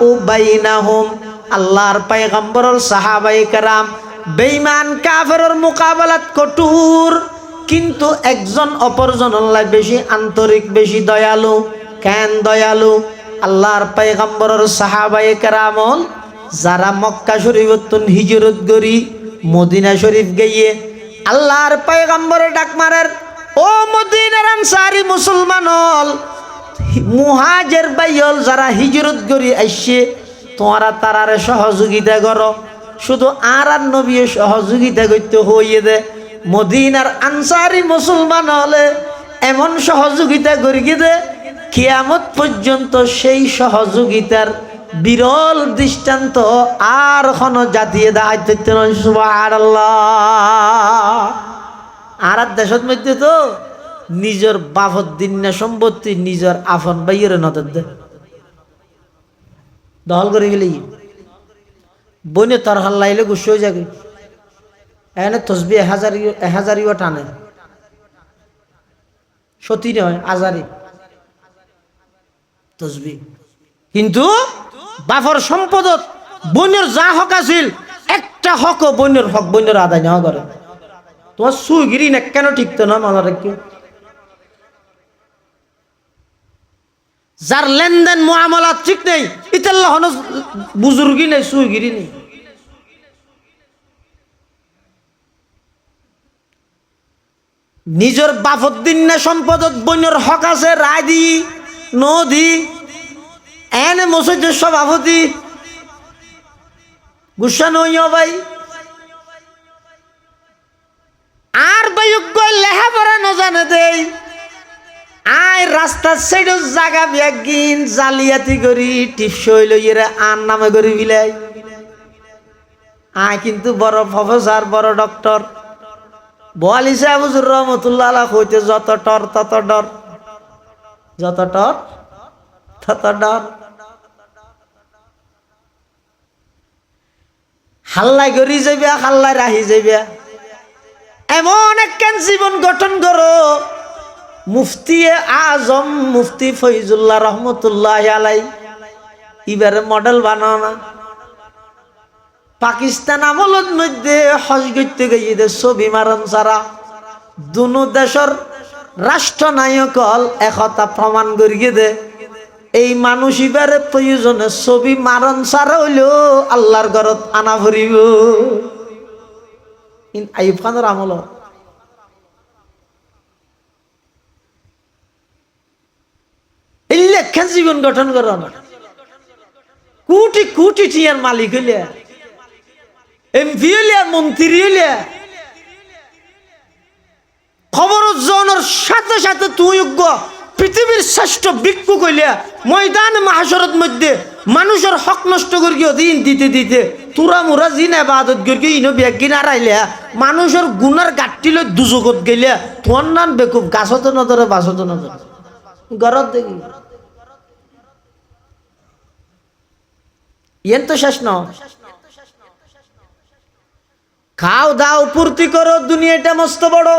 উ বাইনাহুম। আল্লাহর পয়গম্বরের সাহাবায়ে কেরাম বেঈমান কাফেরের মোকাবেলাত কঠোর কিন্তু একজন অপরজনের বেশি আন্তরিক বেশি দয়ালু। কেন দয়ালু? আল্লাহর পয়গম্বরের সাহাবায়ে কেরাম যারা মক্কা শরীফতুন হিজরত করি মদিনা শরীফ গিয়ে আল্লাহর পয়গম্বরে ডাক মারের ও মদিনার আনসারী মুসলমান হল মুহাজির বাইল যারা হিজরত করি আইসে তোমরা তারারে সহযোগিতা করো শুধু আর নবী সহযোগিতা করতে হইয়ে দে মদিনার আনসারী মুসলমান হলে এমন সহযোগিতা করি দে কিয়ামত পর্যন্ত সেই সহযোগিতার বিরল দৃষ্টান্ত আর কোন জাতীয় দায়িত্ব নয়। সুবহানাল্লাহ। আর দেশের মধ্যে তো নিজের বাপত দিন না সম্পত্তি নিজের আফন বাইরে নজর দে দখল করে গেলে বনে তার হাল্লাইলে গুস্স হয়ে যাবে এনে তসবি 1000 টানে সতী নয় আজারি তসবি কিন্তু বাপর সম্পদত বনের যা হক আছিল একটা হক বনের হক বনের আদায় নেওয়া করে তোমার সুগিরি না কেন ঠিকতো না মনে রাখি যার লেনদেন মুআমালাত ঠিক নেই ইতাল্লাহ হন বুজুর্গি নেই সুগিরি নেই। নিজের বাফদ্দিন না সম্পদত বনের হক আছে রায় দি নদী এনে মসজিদের সভাপতি গুসা নইও ভাই আর বায়ুজ্ঞ লেখাপড়া ন জানে দেই আয় রাস্তার সাইডে জায়গা বিয়াগিন জালিয়াতি করি টিপসই লইয়েরা আর নামে করি বিলাই আয় কিন্তু বড় প্রফেসর বড় ডক্টর বোয়ালি সাহেব হুজুর রহমতুল্লাহ আলাইহি হইতে যত টর তত ডর যত টর তত ডর হাল্লাই করি যাবে হাল্লাই রাহি যাবে এমন একখান জীবন গঠন করো মুফতি আজম মুফতি ফয়জুল্লাহ রহমতুল্লাহ আলাইহি এবারে মডেল বানাও না পাকিস্তান আমলের মধ্যে হজ করতে গিয়ে ছবি মারণ ছাড়া দুনো দেশের রাষ্ট্রনায়ক হল একতা প্রমাণ করিয়ে দে এই মানুষ এবারে প্রয়োজনে ছবি মারণ ছাড়া হইলেও আল্লাহর ঘরত আনা ভরিব আইয়ুব খানের আমল এই লেখা জীবন গঠন করো না কোটি কোটি টিয়ার মালিক হইলে এমপি হইলে মন্ত্রী হইলে খবর জনের সাথে সাথে তুই পৃথিবীর শ্রেষ্ঠ ভিক্ষু কইলে ময়দান মাহশরের মধ্যে মানুষের হক নষ্ট করিও দিন দিতে দিতে তুরা মুরা জিন ইবাদত করিও ইনো বেগিন আড়াইলে মানুষের গুনার গাট্টিলে দুজগত গেলে তোর নান বেকুব গাছত নজরে বাসত নজরে গরত দেখি ইয়েন তো শেষ ন খাও দাও পূর্তি করো দুনিয়াটা মস্ত বড়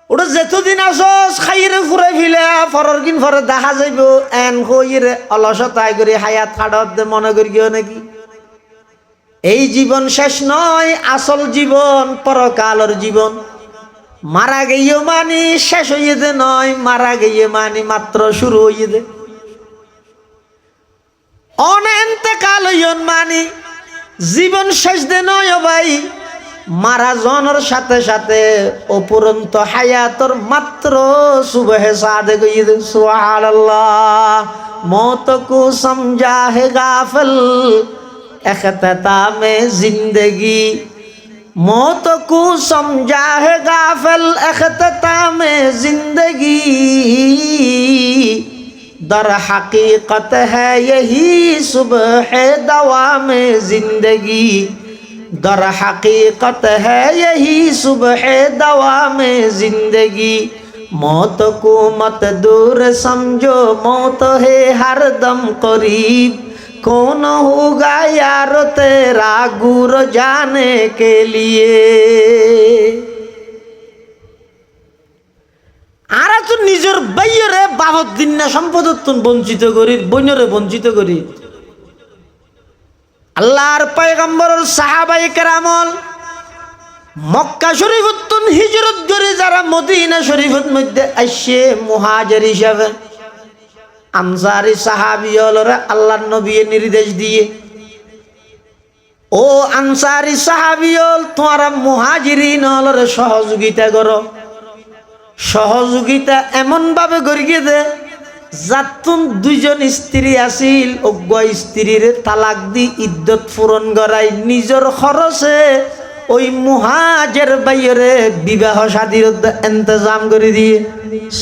ওটা যেতদিন আসস খাইরে ফুরে ফিলে ফরর কিন ফরে দেখা যাইব এন কইরে অলসতাই করে হায়াত খাড়ত মনে করিও নাকি এই জীবন শেষ নয় আসল জীবন পরকালের জীবন মারা গিয়েও মানি শেষ হইয়ে দে নয় মারা গিয়ে মানি মাত্র শুরু হইয়ে দে অনেন্তকাল হইয়ন মানি জীবন শেষ দে নয় ভাই মারা জনের সাথে সাথে অপুরন্ত হায়াতর মাত্র সুবহে সাদে গইয়ে দে সুবহানাল্লাহ মौत को समझा है गाफिल इख्तिताम जिंदगी मौत को समझा है गाफिल इख्तिताम जिंदगी दर हकीकत है यही सुबह दवाम जिंदगी दर हकीकत है यही सुबह दवाम जिंदगी मौत को मत दूर समझो मौत है हर दम करीब कौन होगा यार तेरा गुर जाने के लिए আর তো নিজের বাইরে বাবদ দিন না সম্পদত্তন বঞ্চিত করি বন্যরে বঞ্চিত করি আল্লাহর পয়গম্বরের সাহাবায়ে কেরামল মক্কা শরীফতুন হিজরত করে যারা মদিনা শরীফের মধ্যে আসে মুহাজির হিসাবে আনসারী সাহাবীয়লরা আল্লাহর নবী নির্দেশ দিয়ে ও আনসারী সাহাবীয়ল তোমরা মুহাজিরিন হলরে সহযোগিতা করো সহযোগিতা এমন ভাবে করিয়ে দে যাতুন দুইজন স্ত্রী আছিল অজ্ঞ স্ত্রীর তালাক দি ইদ্যত পূরণ করাই নিজের খরচে ওই মুহাজির বাইরে বিবাহ শাদীর ইন্তজাম করে দিয়ে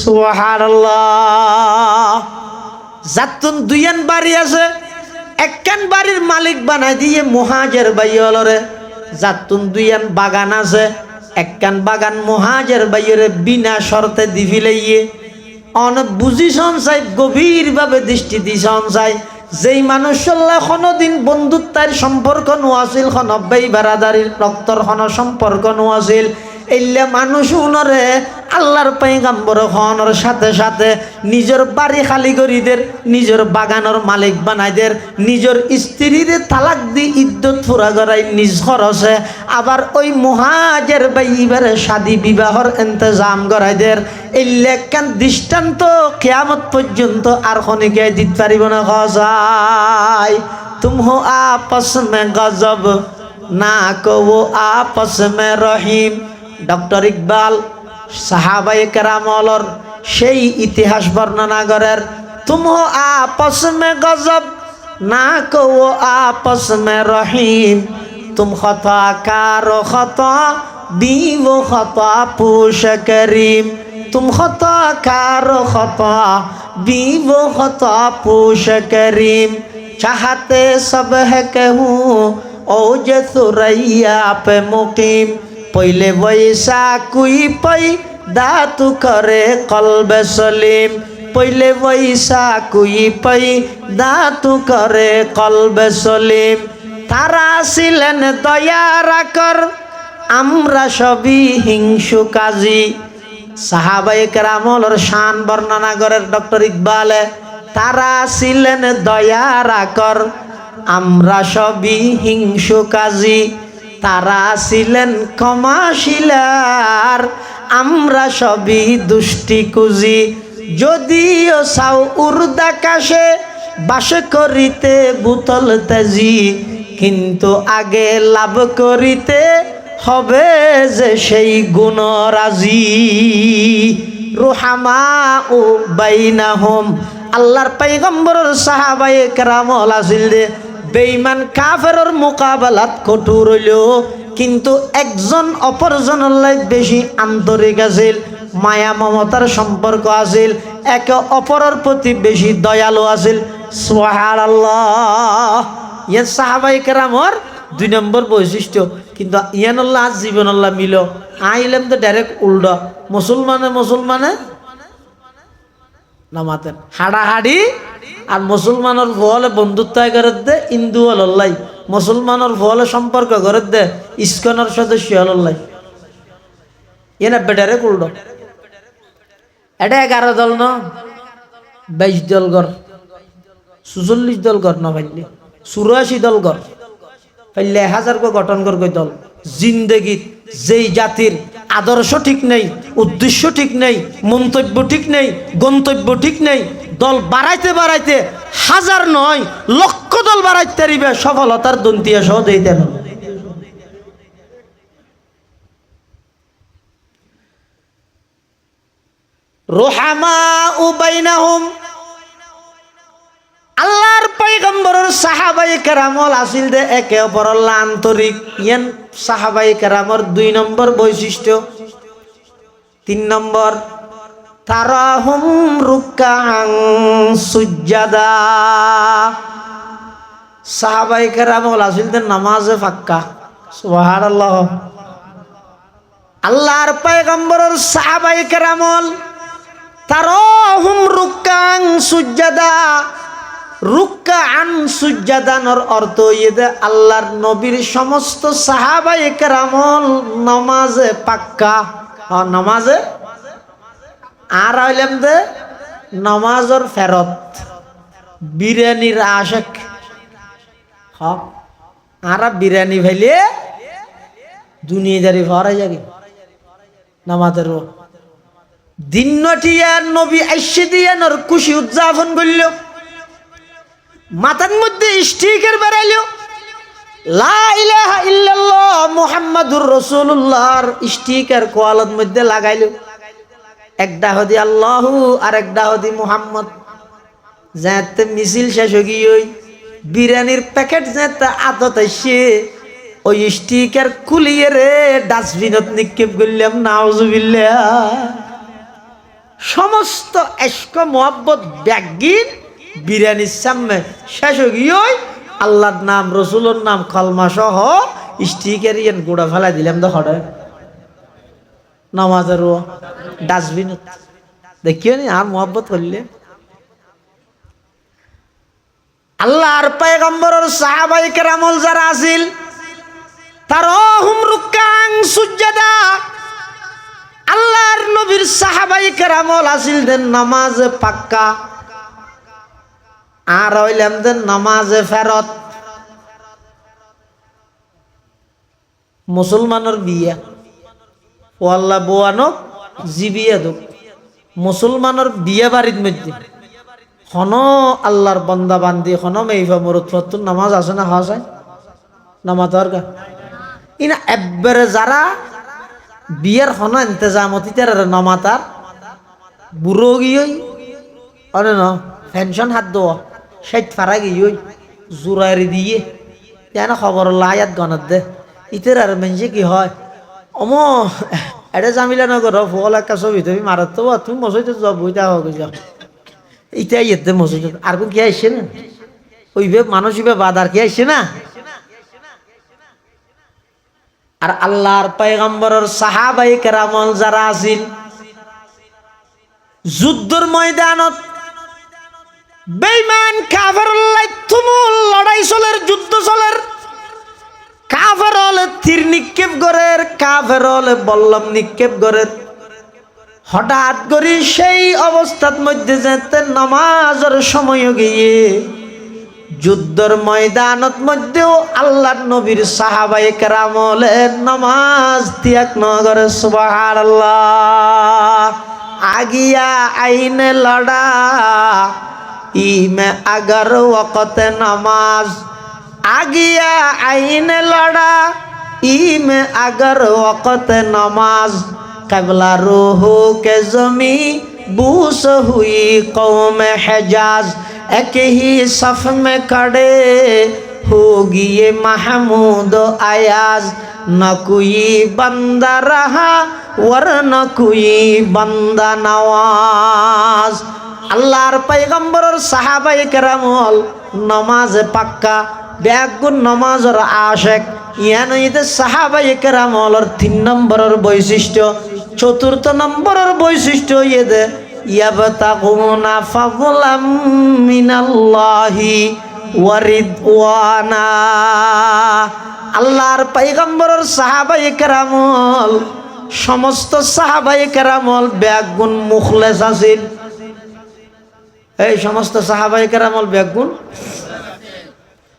সুবহানাল্লাহ যাতুন দুইয়ান বাড়ি আছে একখান বাড়ির মালিক বানাই দিয়ে মুহাজির বাইরে যাতুন দুইয়ান বাগান আছে একখান বাগান মুহাজির বাইরে বিনা শর্তে দিফিলাইয়ে অনেক বুঝি সঞ্চাই গভীরভাবে দৃষ্টি দি সঞ্চাই যেই মানুষল্লা কোনোদিন বন্ধুত্বের সম্পর্ক নোয়াছিল খনব্বাই বারাদারির রক্তর খন সম্পর্ক নোয়াছিল এইলে মানুষ উনরে আল্লাহর পয়গম্বর খনর সাথে সাথে নিজের বাড়ি খালি করিদের নিজের বাগানের মালিক বানাইদের নিজের স্ত্রীর তালাক দি ইদ্যত পুরা করাই নিজ খরচে আবার ওই মুহাজির বাইবারে শাদী বিবাহর ইন্তজাম করাইদের এইলে কেন দৃষ্টান্ত কিয়ামত পর্যন্ত আর খনিকে দিতে পারিব না খজাই তুম হো আপস মে গজব না কো আপস মে রহিম ডক্টর ইকবাল সাহাবায়ে কেরামলর সেই ইতিহাস বর্ণনা করেন তুম হো আপস মে গজব না কো আপস মে রহিম তুম খতা কারো খতা বিও খতা পুশ করিম তুম খতা কারো খতা বিও খতা পুশ করিম চাহতে সব है कहूँ ओ जे सुरैया पे मुकीम पहले वैसा कोई पै दातु करे कल्बे सलीम पहले वैसा कोई पै दातु करे कल्बे सलीम तारा ছিলেন দয়া রাখর আমরা সবই হিংসু কাজী সাহাবায়ে কেরামর শান বর্ণনা করেন ডক্টর ইকবালে তারা ছিলেন দয়া রাখর আমরা সবই হিংসু কাজী তারা ছিলেন ক্ষমাশীলার আমরা সবই দুষ্টি কুজি যদিও সাউ উর্দাকাশে বাস করিতে বুতল তেজি কিন্তু আগে লাভ করিতে হবে যে সেই গুণরাজি রুহামা ও বাইনাহুম আল্লাহর পয়গম্বরের সাহাবায়ে কেরামল আছিল দে বেঈমান কাফেরের মোকাবেলাত কঠোর হইল কিন্তু একজন অপরজনের বেশি আন্তরিক আছিল মায়া মমতার সম্পর্ক আছিল, একে অপরের প্রতি বেশি দয়ালু আছিল। সুবহানাল্লাহ। ইয়ে সাহাবায়ে কেরামর 2 নম্বর বৈশিষ্ট্য। কিন্তু ইয়ানুল্লাহ জীবনুল্লাহ মিল আইলেম তো ডাইরেক্ট উল্টো। মুসলমানে নামাতেন হাড়াহাড়ি, আর মুসলমানের ফলে বন্ধুত্ব করে দে হিন্দু হল্লাই, মুসলমানের ফলে সম্পর্ক করে দে ইস্কনের সদস্য হল্লাই। এনে বেটারে উল্টো। এটা 11 দল ন 22 দল গড়, 44 দল গড় না পাইলে 84 দল গড় পাইলে 1000 গঠন কর দল। জিন্দগিত যেই জাতির আদর্শ ঠিক নেই, উদ্দেশ্য ঠিক নেই, মন্তব্য ঠিক নেই, গন্তব্য ঠিক নেই, দল বাড়াইতে বাড়াইতে 1000 নয় লক্ষ দল বাড়াইতে পারিবে, সফলতার দন্তিয়া সহ দিতে না। রুহামা বাইনাহুম, আল্লাহর পয়গম্বরের সাহাবায়ে কেরামল আসিল দে একে অপরের আন্তরিক। ইয়ান সাহাবায়ে কেরামর 2 নম্বর বৈশিষ্ট্য। 3 নম্বর, তারাহুম রুকআন সুজদা। সাহাবায়ে কেরামল আসিল দে নামাজে ফাক্কা। সুবহানাল্লাহ। আল্লাহর পয়গম্বরের সাহাবায়ে কেরামল তারাহুম রুকআন সুজদা। রুকআন সুজদানোর অর্থ ইয়ে আল্লাহর নবীর সমস্ত সাহাবায়ে কেরামল নামাজে পাক্কা। নামাজে আর হইলাম দে নামাজের ফেরত বিরিয়ানির আশেক। আর বিরিয়ানি ভাইলে দুনিয়াদারি ভরা যাবে নামাজের দিনটিয়া নবী আইসে দিয়ানোর খুশি উদযাপন করল, মাথার মধ্যে স্টিকার বেড়াইল, লা ইলাহা ইল্লাল্লাহ মুহাম্মাদুর রাসূলুল্লাহর স্টিকার কোয়ালার মধ্যে লাগাইল। একটা হদি আল্লাহু আর একটা হদি মুহাম্মদ। যাতে মিছিল শেষ হয়ে গিয়ে বিরিয়ানির প্যাকেট যাতে আদত আসছে, ওই স্টিকার খুলিয়ে রে ডাস্টবিনত নিক্ষেপ করলাম। নাউজুবিল্লাহ। সমস্ত এশক মোহাব্বত ব্যাগিন বিরিয়ানির সামনে শেষ হয়ে গিয়ে আল্লাহর নাম রসুলের নাম কলমা সহ স্টিকার ইয়ান গোড়া ফেলা দিলাম। তো হঠাৎ নামাজের ডাস্টবিন দেখিও নি আর মোহাব্বত করলে। আল্লাহর পয়গম্বরের সাহাবায়ে কেরামল যারা আছিল তারাহুম রুকআন সুজদা। আল্লাহর নবীর সাহাবায়ে কেরামল আছিল দেন নামাজে পাক্কা, আর হইলাম দেন নামাজে ফেরত। মুসলমানের বিয়া ও আল্লাহ বোয়ানো জিবিয়া দোক মুসলমানের বিয়া বাড়ির মধ্যে হন আল্লাহর বন্দা বান্দি হন মেইফা মরুত ফতুর নামাজ আছে না? হাসায় নামাজ দরকার ইনা একবারে যারা বিয়ের হন ইন্তজামতি তার নমাতার বুড়ো গিয়ে অনে ন পেনশন হাত দোয়া 60 ফারা গিয়ে জোরারি দিয়ে কেন খবর লায়াত গণত দে ইতের আর মেনছে কি হয় অম এটা জামিলা নগর ফল একটা ছবি তুমি মারাত তো তুমি মসজিদে যাও বইটা হোক যাও ইটা ইয়েতে মসজিদ আর কোন কি আসছে না ওইভাবে মানুষ বাদার কি আসছে না। আর আল্লাহর পয়গম্বরের সাহাবায়ে কেরামল যারা আছিল যুদ্ধের ময়দানত বেঈমান কাফেরুল্লাহ তুমুল লড়াই চলের, যুদ্ধ চলের। কাফের হলে তীর নিক্ষেপ করের, কাফের হলে বল্লম নিক্ষেপ করের। হঠাৎ করে সেই অবস্থার মধ্যে যেতে নামাজের সময় গিয়ে যুদ্ধের ময়দানত মধ্যেও আল্লাহর নবীর সাহাবায়ে কেরামলের নামাজ ত্যাগ না করে। সুবহানাল্লাহ। আগিয়া আইনে লড়া ইমে আগার ওয়াক্তে নামাজ, আগিয়া আইনে লড়া ইমে আগার ওয়াক্তে নামাজ। कबला रूह के जमी बूस हुई कौम हिजाज, एक ही सफ में खड़े होगी ये महमूद अयाज। न कोई बंदा रहा वरना कोई बंदा नवाज। আল্লাহর পয়গম্বরের সাহাবায়ে কেরাম হল নামাজে পাক্কা বেগুন নামাজের আশিক। ইয়ানইতে সাহাবায়ে কেরাম হলর 3 নম্বরের বৈশিষ্ট্য। 4th নম্বরের বৈশিষ্ট্য ইয়েদে ইয়াবতাগুনা ফাযলাম মিনাল্লাহি ওয়া রিদওয়ানা। আল্লাহর পয়গম্বরের সাহাবায়ে কেরাম হল সমস্ত সাহাবায়ে কেরাম হল বেগুন মুখলেস আছিল। এই সমস্ত সাহাবায়ে কেরাম হল বেগুন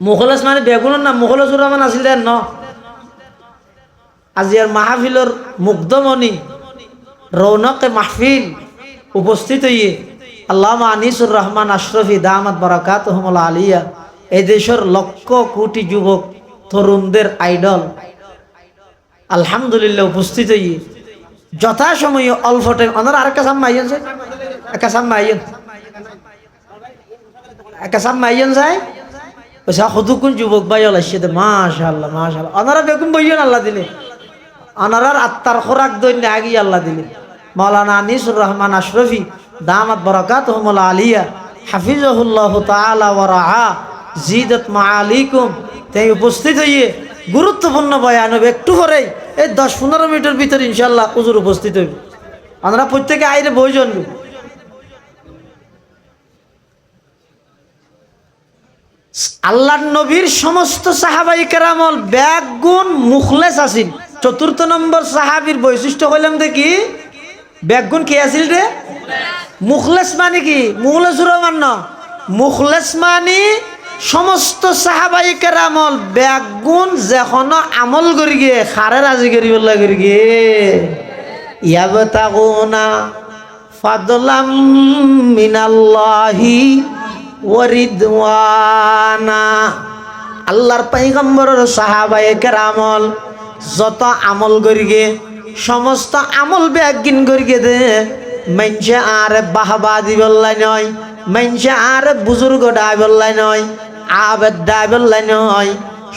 মুখলেস মানে বেগুনের নাম মুখলেসুর রহমান আছিল ন। আজিয়ার মাহফিলর মুগ্ধমণি রৌনকে মাহফিল উপস্থিত হইয়ে আল্লামা আনিসুর রহমান আশরফি দামাত বারাকাতুহুমুল আলিয়া এই দেশের লক্ষ কোটি যুবক তরুণদের আইডল আলহামদুলিল্লাহ উপস্থিত হইয়ে যথাসময়ে অল্প টাইম ওনারা আরেকটা সামনে আইয়েন যায় একটা সামনে আইয়েন একটা সামনে আইয়েন যায় ওসা কতক্ষণ যুবক ভাই আসছে মাশাআল্লাহ মাশাআল্লাহ। ওনারা বেগুন বইয়েন আল্লাহ দিলে ওনারার আত্মার খোরাক দৈন্য আগে আল্লাহ দিলে মাওলানা আনিসুর রহমান আশরফি দামাত বারাকাতুহুমুল আলিয়া হাফিজাহুল্লাহ তাআলা ওয়া রাআ জিদাত মাআলিকুম তাই উপস্থিত হইয়ে গুরুত্বপূর্ণ বয়ান হবে। একটু পরেই এই 10-15 মিনিটের ভিতর ইনশাআল্লাহ হুজুর উপস্থিত হইবে। আমরা প্রত্যেকে আইরে বইজন আল্লাহর নবীর সমস্ত সাহাবায়ে কেরাম বেগুন মুখলেস আছিল। 4th নম্বর সাহাবীর বৈশিষ্ট্য কইলাম দেখি বেগুন কি আছিল রে মুখলেস মানে কি মুখলেসুর মান মুখলেস মানে সমস্ত সাহাবায়ে কেরাম বেগুন যখন আমল করি গিয়ে খারে রাজি করি বললা করি গিয়ে ইয়াবতাগুনা ফাদলাম মিনাল্লাহি ওয়া রিদওয়ানা। আল্লাহর পয়গম্বরের সাহাবায়ে কেরাম যত আমল করি গে সমস্ত আমল বেগিন করি গে দে মানছে আর বাহবা দিবল্লাই নয় মানছে আর বুজুর্গ ডাইবল্লাই নয় আবেদ ডাইবল্লাই নয়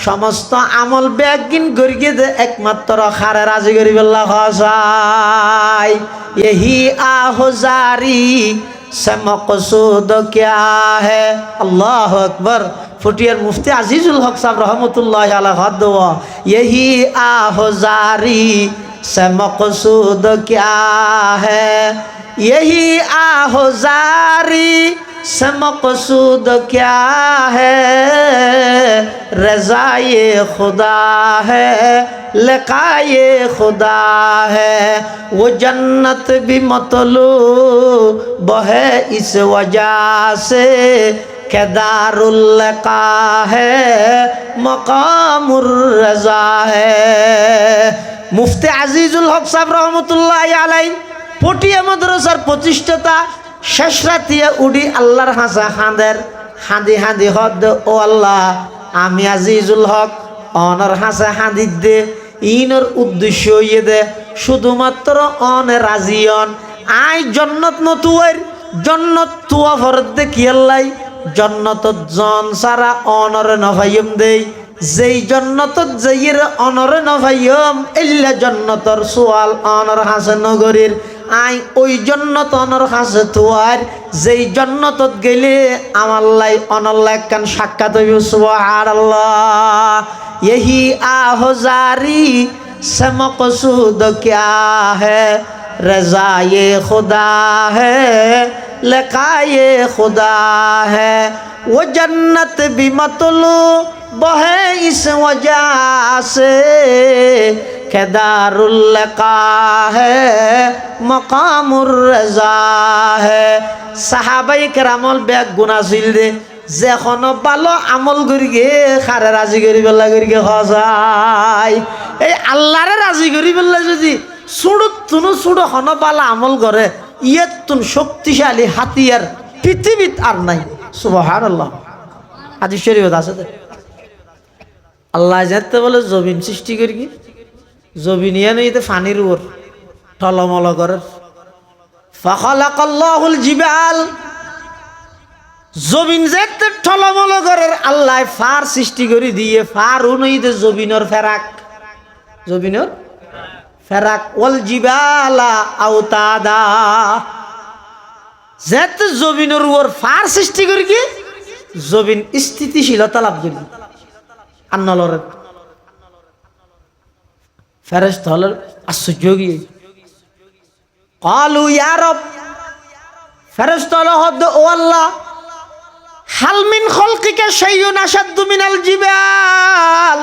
সমস্ত আমল বেগিন করি গে দে একমাত্র খারে রাজি করি বল্লা খাসাই यही आहुजारी से मकसूद क्या है। अल्लाह अकबर। फुटियर मुफ्ती अजीजुल हक साहब रहमतुल्लाह अलैह दुआ यही आहुजारी से मकसूद क्या है यही आहुजारी से मकसूद क्या है रज़ाए खुदा है लिकाए खुदा है वो जन्नत भी मतलूब है इस वजह से के दारुल लिका है मकामुर रज़ा है। मुफ्ती अजीजुल हक साहब रहमतुल्लाह अलैह पटिया मदरसार प्रतिष्ठाता শেষ রাতিয়া উডি আল্লাহর হাসা খাঁদের হাঁদি হাঁদি হদ ও আল্লাহ আমি আজিজুল হক অনর হাসা হাঁদি দে ইনর উদ্দেশ্য ইয়ে দে শুধুমাত্র অনে রাজিয়ন আই জন্নত নতুয়ার জন্নত তুয়া ফরত দে কি আল্লাহ জন্নত জন সারা অনরে নভাইম দেই যেই জন্নতত যেইর অনরে নভাইম ইল্লা জন্নতর সোয়াল অনর হাসে নগরীর আই ওই জন্নত অনর হাসে তোয়ার যেই জন্নতত গেলে আমার লাই অনল্লাহ কান সাক্ষাৎ হইব সুবহানাল্লাহ। यही आहुजारी से मकसूद क्या है रज़ाए खुदा है लिकाए खुदा है वो जन्नत भी मतलूब है इस वजह से के दारुल लिका है मकामुर रज़ा है। साहाबाए केरामल बेग गुनासिल दे যেখন ভালো আমল করি গে খারে রাজি করি বেলা করি গে হজাই এই আল্লাহরে রাজি করি বেলা যদি সুড়ুত তুনু সুড়ো হন ভালো আমল করে ইয়ে তুন শক্তিশালী হাতিয়ার পৃথিবীত আর নাই সুবহানাল্লাহ। হাদিস শরীফত আছে আল্লাহ যাতে বলে জমিন সৃষ্টি করি কি জমিন ইয়া নইতে পানির উপর টলমল করে ফাখালাকাল্লাহুল জিবাল জমিন যেতে টলমল করে আল্লাহ ফার সৃষ্টি করে দিয়ে ফার উনইতে জমিনের ফেরাক জমিনের ফেরাক ওয়াল জিবালা আওতাদা যেত জমিনের উপর ফার সৃষ্টি করি কি জমিন স্থিতিশীলতা লাভ করি আন্নালর ফেরেশতা হলের আশ্চর্য গিয়ে ক্বালু ইয়া রব ফেরেশতা হল ও আল্লাহ হাল মিন খালকিকা শাইউন আশাদ্দু মিনাল জিবাল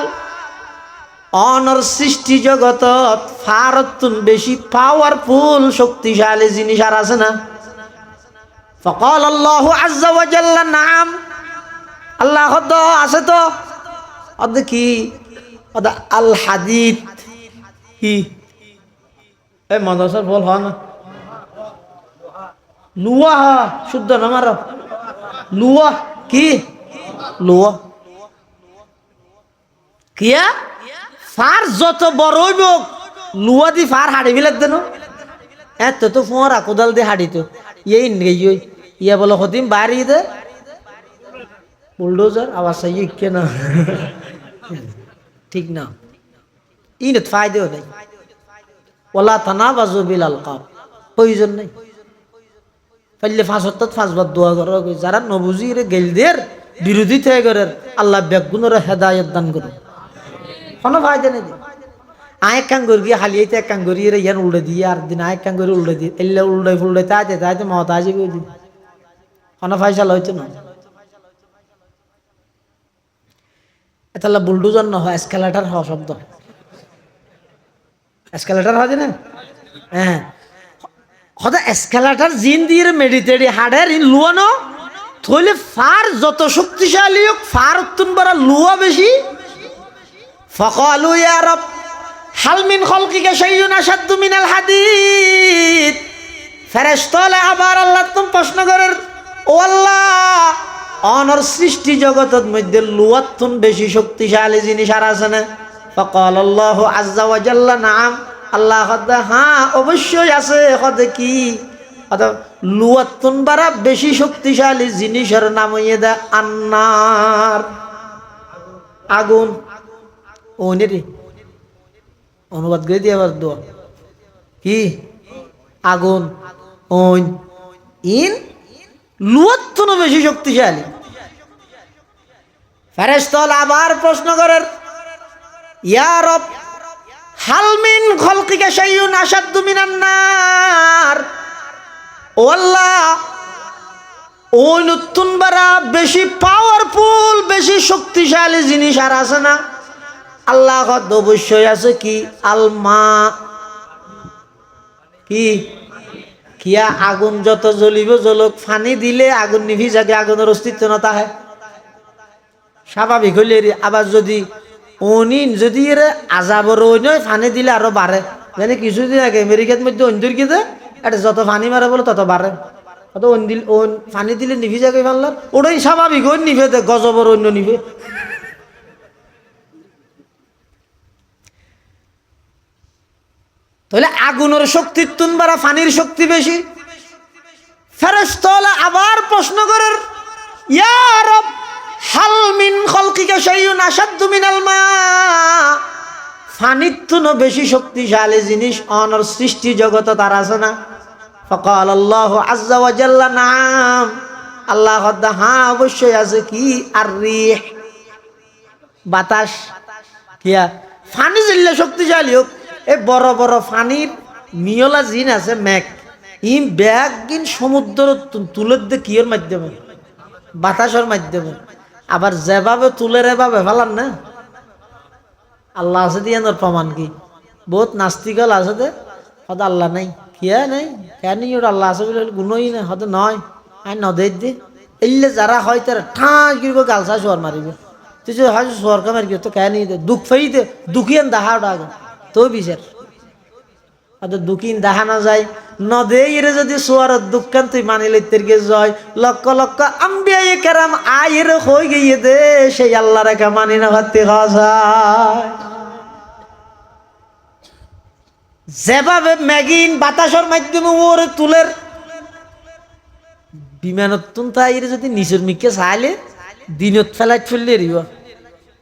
অনর সৃষ্টি জগতত ফারতুন বেশি পাওয়ারফুল শক্তিশালী জিনিস আর আছে না فقال الله عز وجل نعم আল্লাহ হদ আছে তো অদ কি অদ আল হাদিদ কি এই মাদ্রাসার বল হয় না লুয়া শুদ্ধ না মারো লুয়া কি লুয়া কিয়া ফার যত বড় হইব লুয়া দি ফার হাড়ি ফেলে দেন এত তো ফোঁরা কোদাল দিয়ে হাড়ি তো এই নেই ইয়া বলো হতিম বাড়ি দে বুলডোজার আওয়াজ চাই কে না ঠিক না ইনত ফায়দেও নেই ওলা থানা বাজু বিল আলকাব প্রয়োজন নেই পাইলে ফাঁসত্তর ফাঁসবার দোয়া করো যারা নবুজি রে গেলদের বিরোধী থেকে করে আল্লাহ ব্যাগুনের হেদায়ত দান করো কোনো ফায়দা নেই আয় কাঙ্গুর গিয়ে হালিয়ে এক কাঙ্গুরি রে ইয়ান উল্টে দিয়ে আর দিন আয় কাঙ্গুরি উল্টে দিয়ে এলে উল্টে ফুলটে তাইতে তাইতে মত আসি দিন কোনো ফাইসাল হইতো না এটা বুলডোজার না হয় এসকেলেটার হওয়া শব্দ এসকেলেটার হয় না হ্যাঁ হয়তো এসকেলেটার জিন দিয়ে মেডিটেডি হাড়ের ইন লুয়ানো থইলে ফার যত শক্তিশালী হোক ফার উত্তুন বড় লুয়া বেশি ফাকালু ইয়া রব হাল মিন খালকিকা শাইউন আশাদ্দু মিনাল হাদিদ ফেরেশতা আবার আল্লাহ তুমি প্রশ্ন করেন ও আল্লাহ অনর সৃষ্টি জগতের মধ্যে লুয়াতুন বেশি শক্তিশালী জিনিস আর আছে না ফাকাল আল্লাহু আযজা ওয়া জাল্লা নাম আল্লাহ হদ হ্যাঁ অবশ্যই আছে হদ কি অত লুয়াতুন বারা বেশি শক্তিশালী জিনিসের নাম হইয়ে দা আন্নার আগুন ওনে রে অনুবাদ করে দিয়ে আবার দোয়া কি আগুন ওন ইন লুয়াতুন বেশি শক্তিশালী ফেরেশতা আবার প্রশ্ন করেন ইয়া রব হাল মিন খালকিকা শাইউন আশাদ্দু মিনান নার ও আল্লাহ ওই নতুন বারা বেশি পাওয়ারফুল বেশি শক্তিশালী জিনিস আর আছে না আল্লাহ অবশ্যই আছে কি আলমা কি কিয়া আগুন যত জ্বলিব জ্বলক ফানি দিলে আগুন নিভি যাকে আগুনের অস্তিত্ব না তাহে স্বাভাবিক হইলে আবার যদি অনিন যদি এর আজাবর নয় ফানি দিলে আরো বাড়ে মানে কিছুদিন আগে আমেরিকার মধ্যে অন্দরকিতে এটা যত ফানি মারে বলে তত বাড়ে অত ফানি দিলে নিভি যাকে ফানলার ওটাই স্বাভাবিক ওই নিভে গজবর অন্য নিভে তাহলে আগুনের শক্তি তুনবারা ফানির শক্তি বেশি ফেরেশতা আবার প্রশ্ন করেন ইয়া রব হাল মিন খালকিকা শাইউন আশাদ্দু মিনাল মা ফানির তুনো বেশি শক্তিশালী জিনিস অনর সৃষ্টি জগত তার আছে না ফাকাল আল্লাহু আযজা ওয়া জাল্লা নাম আল্লাহ হ্যাঁ অবশ্যই আছে কি আর রিহ বাতাস কিয়া ফানি জিল্লা শক্তিশালী হোক এই বড় বড় ফানির মিয়লা জিন আছে ম্যাক ইম ব্যাগ গিন সমুদ্র তুলের দে কিয়ের মাধ্যমে বাতাসের মাধ্যমে আবার যেভাবে তুলের এভাবে ফেলান না আল্লাহ আছে দিয়ে প্রমাণ কি বহুত নাস্তিকল আছে দে হয়তো আল্লাহ নাই কিয়া নাই কেন ওটা আল্লাহ আছে বলে গুণই না হয়তো নয় আই নদের দি এলে যারা হয় তারা ঠাঁ কিরকম গালসা শোয়ার মারিবে তুই যদি হয় শোয়ার কামার কি তো কেন দে দুঃখ ফাইতে দুঃখিয়ান দাহা ওটা আগে তো বিচার দুঃখিন দেখা না যায় নদে ইরে যদি সোয়ার দুঃখান তুই মানিলে তেরকে জয় লক্ষ লক্ষ আম্বিয়া কেরাম আয়ের হয়ে গিয়ে দে সেই আল্লাহ রেখা মানি না ভাবতে যেভাবে ম্যাগিন বাতাসের মাধ্যমে ওরে তুলের বিমানতুন তাই যদি নিচের মিকে চাইলে দিনত ফেলাই ফেললে রিব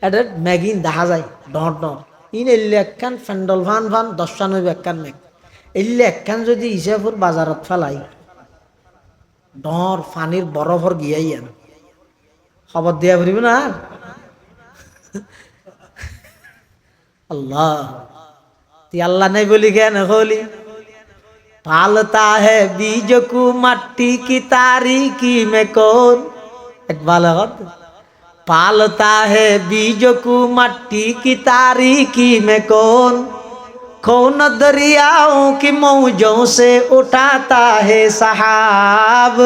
এটা ম্যাগিন দেখা যায় ডর ডর ইন এলে একখান ফ্যান্ডল ভান ভান 10 একখান মেঘ এলে একখান যদি ইসাফুর বাজারত ফেলাই ডর পানির বরফর গিয়াই আন খবর দিয়া পারিব না আর अल्लाह ती अल्लाह नहीं बोली क्या न होली पालता है बीज को मट्टी की तारीकी में कौन एक बालगत पालता है बीज को मट्टी की तारीकी में कौन दरियाओं की मौजों से उठाता है सहाब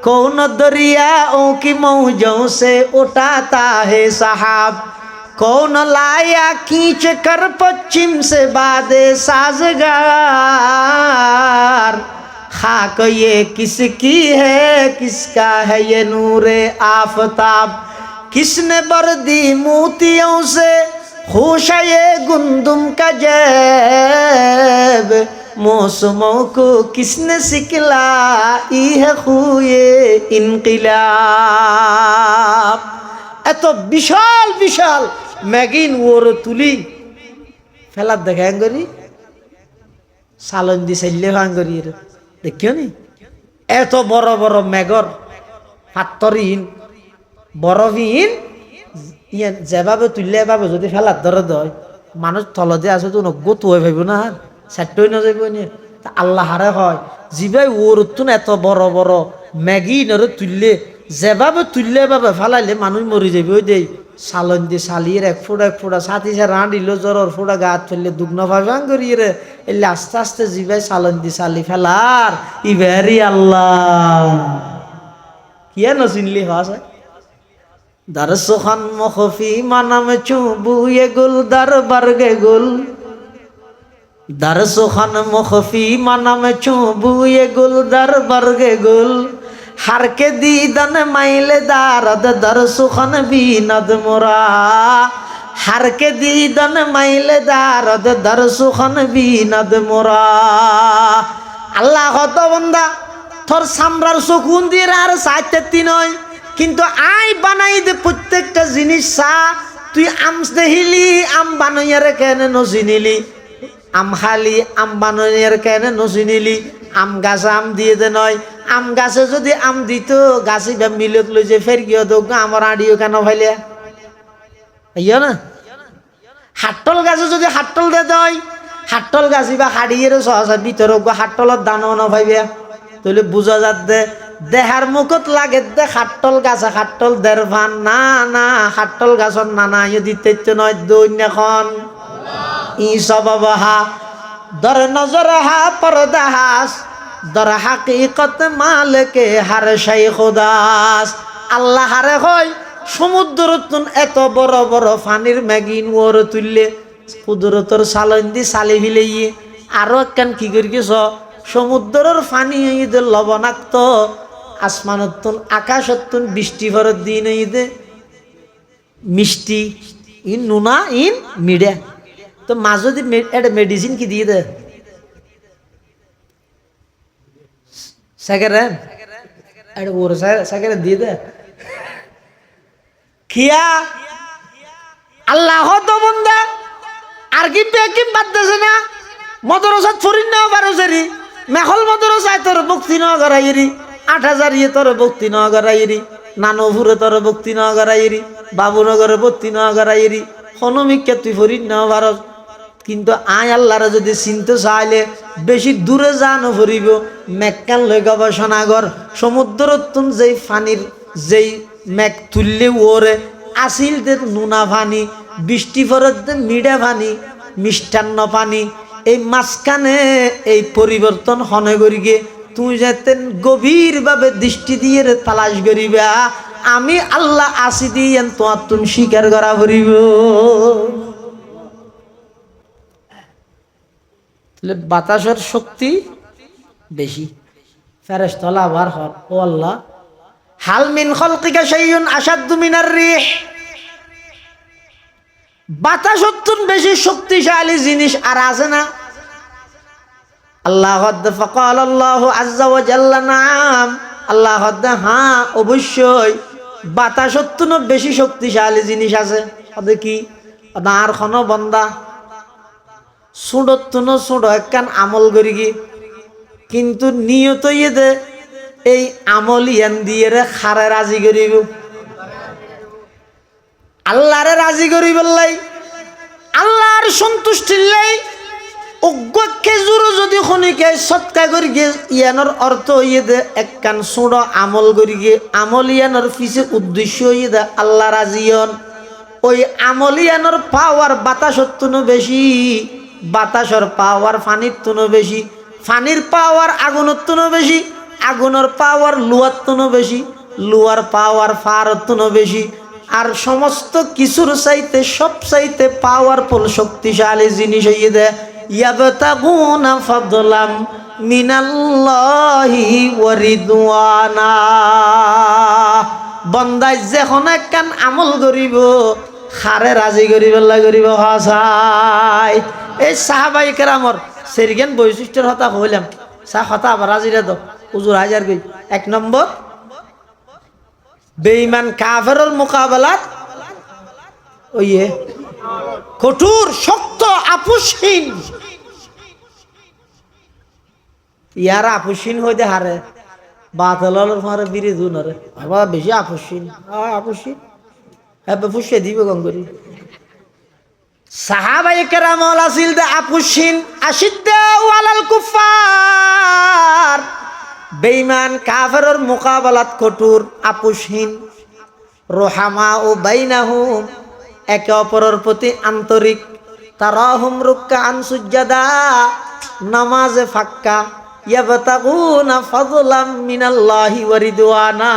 कौन दरियाओं की मौजों से उठाता है सहाब कौन लाया खींच कर पश्चिम से बादे साजगार खाक ये किसकी है किसका है ये नूरे आफताब किसने बर दी मोतियों से खुशा ये गुंदुम का जैब मौसमों को किसने सिखलाई है खुए इनकिलाब এত বিশাল বিশাল ম্যাগিন ওর তুলি ফেলার দেখা করি সালন দি চাইলে ভাঙ করি দেখিও নি এত বড় বড় মেঘর পাত্তরহীন বরফহীন ইয়ে যেভাবে তুললে এভাবে যদি ফেলার ধরে দেয় মানুষ তলতে আছে তো গোত হয়ে ভাইব না সেটই না যাইব নি আল্লাহ হারে হয় জিবাই ওর তুন এত বড় বড় ম্যাগিন ওর তুললে যেভাবে তুললে এভাবে ফেলাইলে মানুষ মরি যাবে ওই দেই সালন দিয়ে সালিয়ে এক ফোড়া সাথী সে রাঁধিল জ্বর ফোড়া গাত ফেললে দুগ্ন ভাবে করিয়ে রে এলে আস্তে আস্তে জিবাই সালন দিয়ে সালি ফেলার ইভেরি আল্লাহ কিয়া ন চিনলি হাসে দরসখান মখফি মানাম চুবুয়ে গুল দরবারগে গুল দরসখান মখফি মানাম চুবুয়ে গুল দরবারগে গুল हर के दीदन माइले दारद दर सुखन बीनद मोरा हर के दीदन माइले दारद दर सुखन बीनद मोरा আল্লাহ কত বন্দা তোর সামরার সুকুন দিয়ে আর চাইতে নয় কিন্তু আই বানাই দে প্রত্যেকটা জিনিস চা তুই আম দেখিলি আম বানাইয়ারে কেন নচিনিলি আম খালি আম বানাইয়ার কেন নচিনিলি আম গাছ আম দিয়ে দে নয় আম গাছে যদি আম দিত গাছে মিলত লই যে ফের গিয়ে দোক আমার আড়িও কেন ভাইলে ইয় না হাট্টল গাছে যদি হাট্টল দে দেয় হাট্টল গাছি বা হাড়িয়ে সহসা ভিতরে হাট্টলের দানও না ভাইবে তাহলে বুঝা যাত দে দেহার মুখত লাগে দে হাট্টল গাছে হাট্টল দের ভান না না হাট্টল গাছর নানা ইয়ে দিতে নয় দৈন্য এখন ই সব হা দর নজর হা পরদা হাস দর হাকিকত মালকে হার শাই খুদাস আল্লাহ হারে হয় সমুদ্র এত বড় বড় ফানির ম্যাগিন ওর তুললে কুদরতর সালন দি সালি ফিলেইয়ে আরো একখান কি করি গেছ সমুদ্রের ফানি ঈদ লবণাক্ত আসমানতুন আকাশতুন বৃষ্টি ভরের দিন ঈদে মিষ্টি ইন নুনা ইন মিডে তো মাঝদি একটা মেডিসিন কি দিয়ে দে সেকেন্ড একটা ওর সেকেন্ড দিয়ে দে খিয়া আল্লাহ তো বন্দা আর কি বেকিম বাদ দেছে না মদরসাত ফরিন না বারো সারি মেখল মদরসায় তোর ভক্তি না করাইরি 8000 ইয়ে তোর ভক্তি না করাইরি নানপুরে তোর ভক্তি না করাইরি বাবুনগরে ভক্তি না করাইরি হনুমিককে তুই ফরিন না ভারত কিন্তু আয় আল্লাহরা যদি চিনতে চাইলে বেশি দূরে যানো ফরিব মেক্কান লই গবেষণা কর সমুদ্র তুম যেই ফানির যেই মেঘ তুললে ওরে আসিল দে নুনা পানি বৃষ্টি ফরত দে মিঠা পানি মিষ্টান্ন পানি এই মাঝখানে এই পরিবর্তন হনে করিগে তুই যাতে গভীরভাবে দৃষ্টি দিয়ে তালাশ করিবা আমি আল্লাহ আসি দিয়ে তোমার তুমি স্বীকার করা করিব বাতাসের শক্তি বেশি ফেরেশতারা আবার হর ও আল্লাহ হাল মিন খালকিকা শাইউন আশাদ্দু মিনার রিহ বাতাস অত্যন্ত বেশি শক্তিশালী জিনিস আর আছে না আল্লাহ ফাকাল আল্লাহ আজ্জা ওয়া জাল্লা নাম আল্লাহ হ্যাঁ অবশ্যই বাতাস অত্যন্ত বেশি শক্তিশালী জিনিস আছে কি আর কোনো বন্দা সুডতুনো সুড একখান আমল করি কি কিন্তু নিয়ত ইয়ে দে এই আমল ইয়ান দিয়ে রে খারে রাজি করিব আল্লাহরে রাজি করিব লাই আল্লাহর সন্তুষ্টির লাই অজ্ঞ খেজুর যদি খনিকে সৎকা করি গে ইয়ানোর অর্থ ইয়ে দে একখান সুড় আমল করি গে আমল ইয়ানোর পিছে উদ্দেশ্য ইয়ে দে আল্লাহ রাজিয়ন ওই আমল ইয়ানোর পাওয়ার বাতাসর তুনো বেশি বাতাসর পাওয়ার ফানির তুনো বেশি ফানির পাওয়ার আগুনের তুনো বেশি আগুনের পাওয়ার লুয়ার তুনো বেশি লুয়ার পাওয়ার ফারত তুনো বেশি আর সমস্ত কিছুর চাইতে সব চাইতে পাওয়ারফুল শক্তিশালী জিনিস হইয়ে দেয় ইয়াবতাগুনা ফাদলাম মিনাল্লাহি ওয়া রিদওয়ানা বান্দায় যখন একখান আমল করিব খারে রাজি করিব করিব হাসাই এই সাহাবাই কেরামর সেরিগেন বৈশিষ্ট্যের হতা হইলাম সাহ হতা আবার রাজিরে তো হুজুর হাজার গই এক নম্বর বেঈমান কাফেরের মোকাবেলাত ওইয়ে কঠোর শক্ত আপুসহীন ইয়ারা আপুসহীন হইতে হারে বাতলর মারে বিরোধী নরে বাবা বেশি আপুসহীন আপুসহীন হ্যাঁ ফুসে দিবে গঙ্গরি সাহাবায়ে কেরাম আছিল দে আপুসহীন আশিদ্দা ওয়ালাল কুফার বেঈমান কাফেরের মোকাবেলাত কঠোর আপুসহীন রোহামা ও বাইনাহুম একে অপরের প্রতি আন্তরিক তারাহুম রুকআন সুজদা নামাজে ফাক্কা ইয়াবতাগুনা ফাদলাম মিনাল্লাহি ওয়া রিদওয়ানা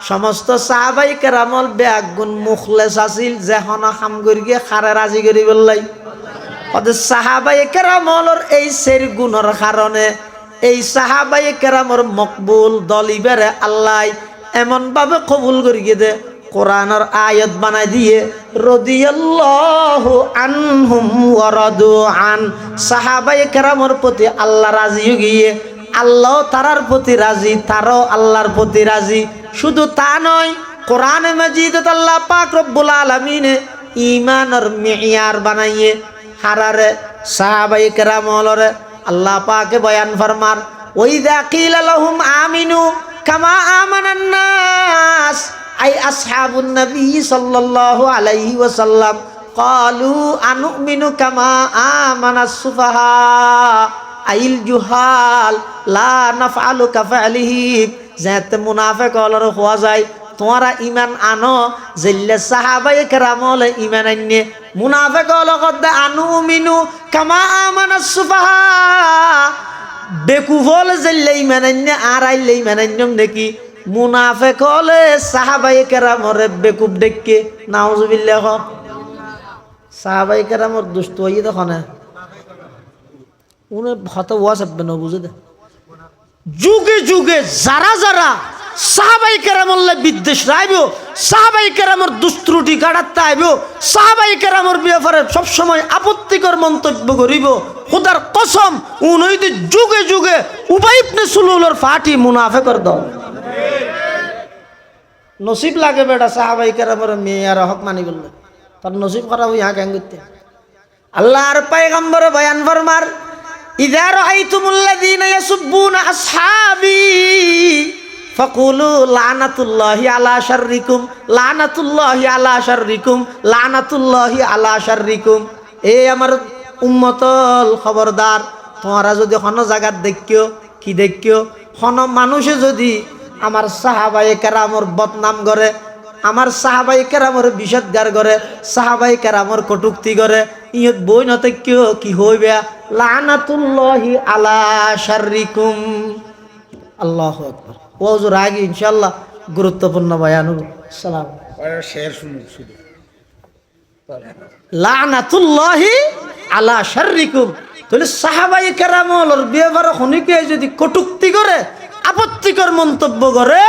সমস্ত সাহাবায়ে কেরামল বেআগুন মুখলেস আছিল যেহন কাম করি গিয়ে খারে রাজি করি বললাই ওদের সাহাবায়ে কেরামলর এই সের গুণের কারণে এই সাহাবায়ে কেরামর মকবুল দলিবেরে আল্লাহ এমন ভাবে কবুল করি গিয়ে দে কোরআনের আয়াত বানাই দিয়ে রাদিয়াল্লাহু আনহুম ওয়া রাদু আন সাহাবায়ে কেরামর প্রতি আল্লাহ রাজি গিয়ে আল্লাহ তারার প্রতি রাজি তারাও আল্লাহর প্রতি রাজি শুধু তা নয় কোরআনে মাজিদে আল্লাহ পাক রব্বুল আলামিন ঈমানের মিয়ার বানাইয়ে হারারে সাহাবায়ে কেরামলরে আল্লাহ পাকে বয়ান ফরমার ওয়াইদা কিলা লাহুম আমিনু কামা আমানান নাস আই আসহাবুন নবী সাল্লাল্লাহু আলাইহি ওয়াসাল্লাম ক্বালু আনুমিনু কামা আমানাস সুফাহা আইল জুহাল লা নাফআলু কাফআলিহি যাতে মুনাফিক হলর হওয়া যায় তোমরা ঈমান আনো জিল্লে সাহাবায়ে কেরামলে ঈমান আননে মুনাফিক হল কদ আনুমিনু কামা আমানাস সুফাহা বেকুফল জিল্লে ঈমান আননে আর আইলে ঈমান আননম নাকি মুনাফিক হলে সাহাবায়ে কেরামরে বেকুব দেখকে নাউজুবিল্লাহ সাহাবায়ে কেরামর দুষ্ট হইয়ে দেখো না উনি হয়তো ওয়াসবে না বুঝে দে যুগে যুগে যারা যারা সাহাবায়ে কেরামলে বিদ্বেষ রাইব সাহাবায়ে কেরামর দুস্ত্রুটি গাড়াতে আইব সাহাবায়ে কেরামর ব্যাপারে সব সময় আপত্তিকর মন্তব্য করিব খোদার কসম উনইতে যুগে যুগে উবাই ইবনে সুলুলের ফাটি মুনাফিকর দল নসিব লাগে বেটা সাহাবায়ে কেরামর মেয়ার হক মানি বললে তার নসিব খারাপ ইয়া কেন করতে আল্লাহর পয়গম্বর বয়ান ফরমার ইযা রাআইতুমুল্লাযীনা ইয়াসুব্বুনা আসহাবী ফাকুলু লানাতুল্লাহি আলা শাররিকুম লানাতুল্লাহি আলা শাররিকুম লানাতুল্লাহি আলা শাররিকুম এই আমার উম্মতল খবরদার তোমরা যদি কোনো জায়গা দেখিও কি দেখিও কোনো মানুষে যদি আমার সাহাবায়ে কেরামর বদনাম করে আমার সাহাবায়ে কেরামর বিষদগার করে সাহাবায়ে কেরামর কটুক্তি করে ইয়ত বই নতে কেউ কি হইবে লানাতুল্লাহি আলা শাররিকুম আল্লাহু আকবার ওজুর আগে ইনশাআল্লাহ গুরুত্বপূর্ণ বয়ান সালাম শেয়ার শুনুন শুধু লানাতুল্লাহি আলা শাররিকুম তাহলে সাহাবায়ে কেরামর ব্যাপারে খনিকে যদি কটুক্তি করে আপত্তিকর মন্তব্য করে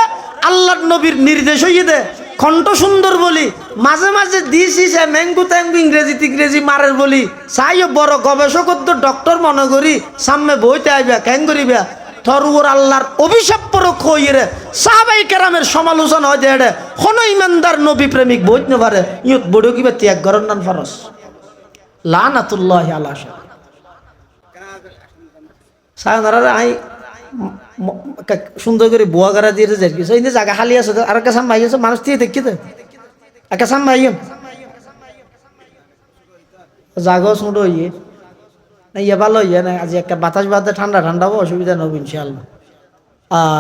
আল্লাহর নবীর নির্দেশ হইয়ে দে কণ্ঠ সুন্দর বলি মাঝে মাঝে দিছি সে ম্যাঙ্গু ট্যাঙ্গু ইংরেজি মারের বলি চাইও বড় গবেষক ডক্টর মনে করি সামনে বইতে আইবা কেন করিবা তরুর আল্লাহর অভিশাপ পরক হইরে সাহাবাই কেরামের সমালোচনা হয় যে কোনো ইমানদার নবী প্রেমিক বইতে পারে ইয়ত বড় কিবা ত্যাগ গরন নান ফরস লানাতুল্লাহ আলা সায়নারা আই সুন্দর করে বুয়া গারা দিয়ে যাই কিছু এই জায়গা খালি আছে আর কাছে মাই আছে মানুষ দিয়ে দেখি তো একা সাম মাই জাগো সুন্দর ইয়ে না ইয়ে ভালো ইয়ে না আজ একটা বাতাস বাদে ঠান্ডা ঠান্ডাবো অসুবিধা নব ইনশাআল্লাহ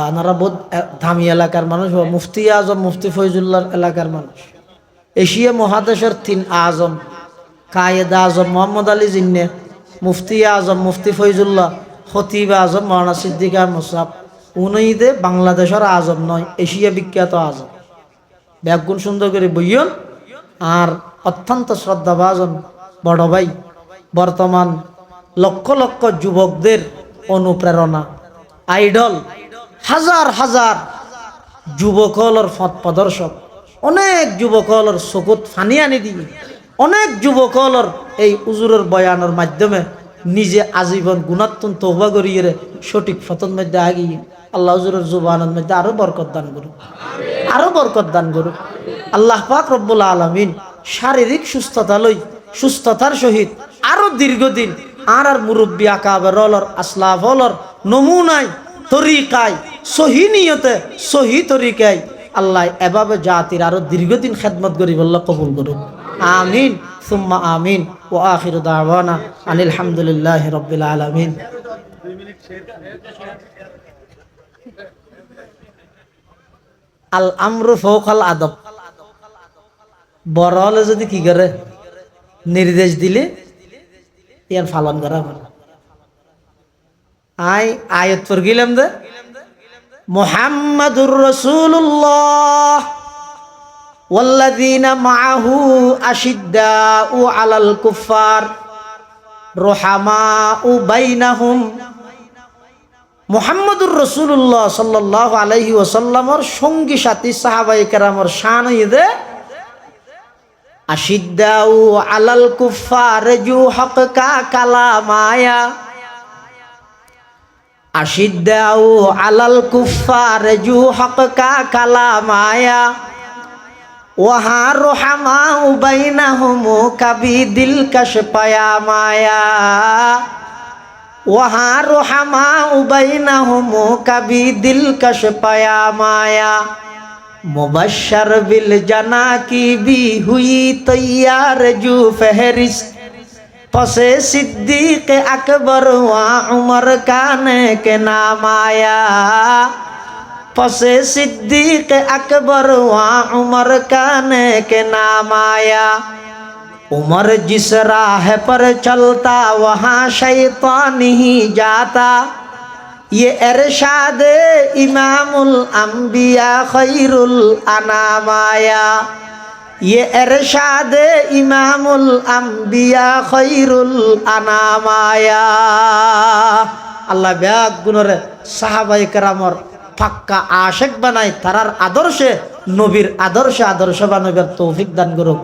আপনারা বহুত ধামি এলাকার মানুষ মুফতি আজম মুফতি ফয়জুল্লাহ এলাকার মানুষ এশিয়া মহাদেশের 3 আজম কায়েদ আজম মোহাম্মদ আলী জিন্নে মুফতি আজম মুফতি ফয়জুল্লাহ খতিব আজম মৌলানা সিদ্দিক মুসাব উনিদে বাংলাদেশের আজম নয় এশিয়া বিখ্যাত আজম ব্যাগুণ সুন্দর করে বইয়ন আর অত্যন্ত শ্রদ্ধাভাজন বড় ভাই বর্তমান লক্ষ লক্ষ যুবকদের অনুপ্রেরণা আইডল হাজার হাজার যুবকলর পথ প্রদর্শক অনেক যুবকলর চকুত ফানি আনি দিয়ে অনেক যুবকলর এই উজুরের বয়ানের মাধ্যমে নিজে আজীবন গুণাত্মন তওবা করিয়ে সঠিক ফতন মধ্যে আগিয়ে আল্লাহ হুজুরের জুবানের মধ্যে আরো বরকত দান করুক আরো বরকত দান করুক আল্লাহ পাক রব্বুল আলামিন শারীরিক সুস্থতার সহিত আরো দীর্ঘদিন আর মুরব্বী আকাবেরলর আসলাফলর নমুনায় তরিকায় সহি নিয়তে সহি তরিকায় আল্লাহ এভাবে জাতির আরো দীর্ঘদিন খেদমত করি বললে কবুল করুক আমিন সুম্মা আমিন ও আখির দাওয়ানা আনিল হামদুলিল্লাহি রাব্বিল আলামিন আল আমরু ফাওকাল আদব বড় হলে যদি কি করে নির্দেশ দিলে ইয়ার পালন করা ভালো আয়াত পড় গেলাম দে মুহাম্মাদুর রাসূলুল্লাহ ওয়াল্লাযীনা মাআহু আশিদ্দাউ আলাল কুফার রুহামাউ বাইনাহুম মুহাম্মাদুর রাসূলুল্লাহ সাল্লাল্লাহু আলাইহি ওয়াসাল্লামর সঙ্গী সাথী সাহাবায়ে কেরামর শান ইদে আশিদ্দাউ আলাল কুফার জু হককা কালামায়া আশিদ্দাউ আলাল কুফার জু হককা কালামায়া ওয়াহা রুহামাউ বাইনাহুম কাবি দিল কশ পায়ামায়া ওয়াহা রুহামাউ বাইনাহুম কাবি দিল কশ পায়ামায়া मुबश्शर बिल जना की भी हुई तैयार जू फहरिस्त पसे सिद्दीक अकबर व उमर काने के नाम आया पसे सिद्दीक अकबर व उमर काने के नाम आया उमर जिस राह पर चलता वहाँ शैतान ही जाता ये इरशाद इमामुल अंबिया खैरुल अनाम आया ये इरशाद इमामुल अंबिया खैरुल अनाम आया अल्लाह ब्याग गुनरे साहाबाए केरामर পাক্কা আশিক বানাই তারার আদর্শে নবীর আদর্শে আদর্শ বানাবার তৌফিক দান করুক।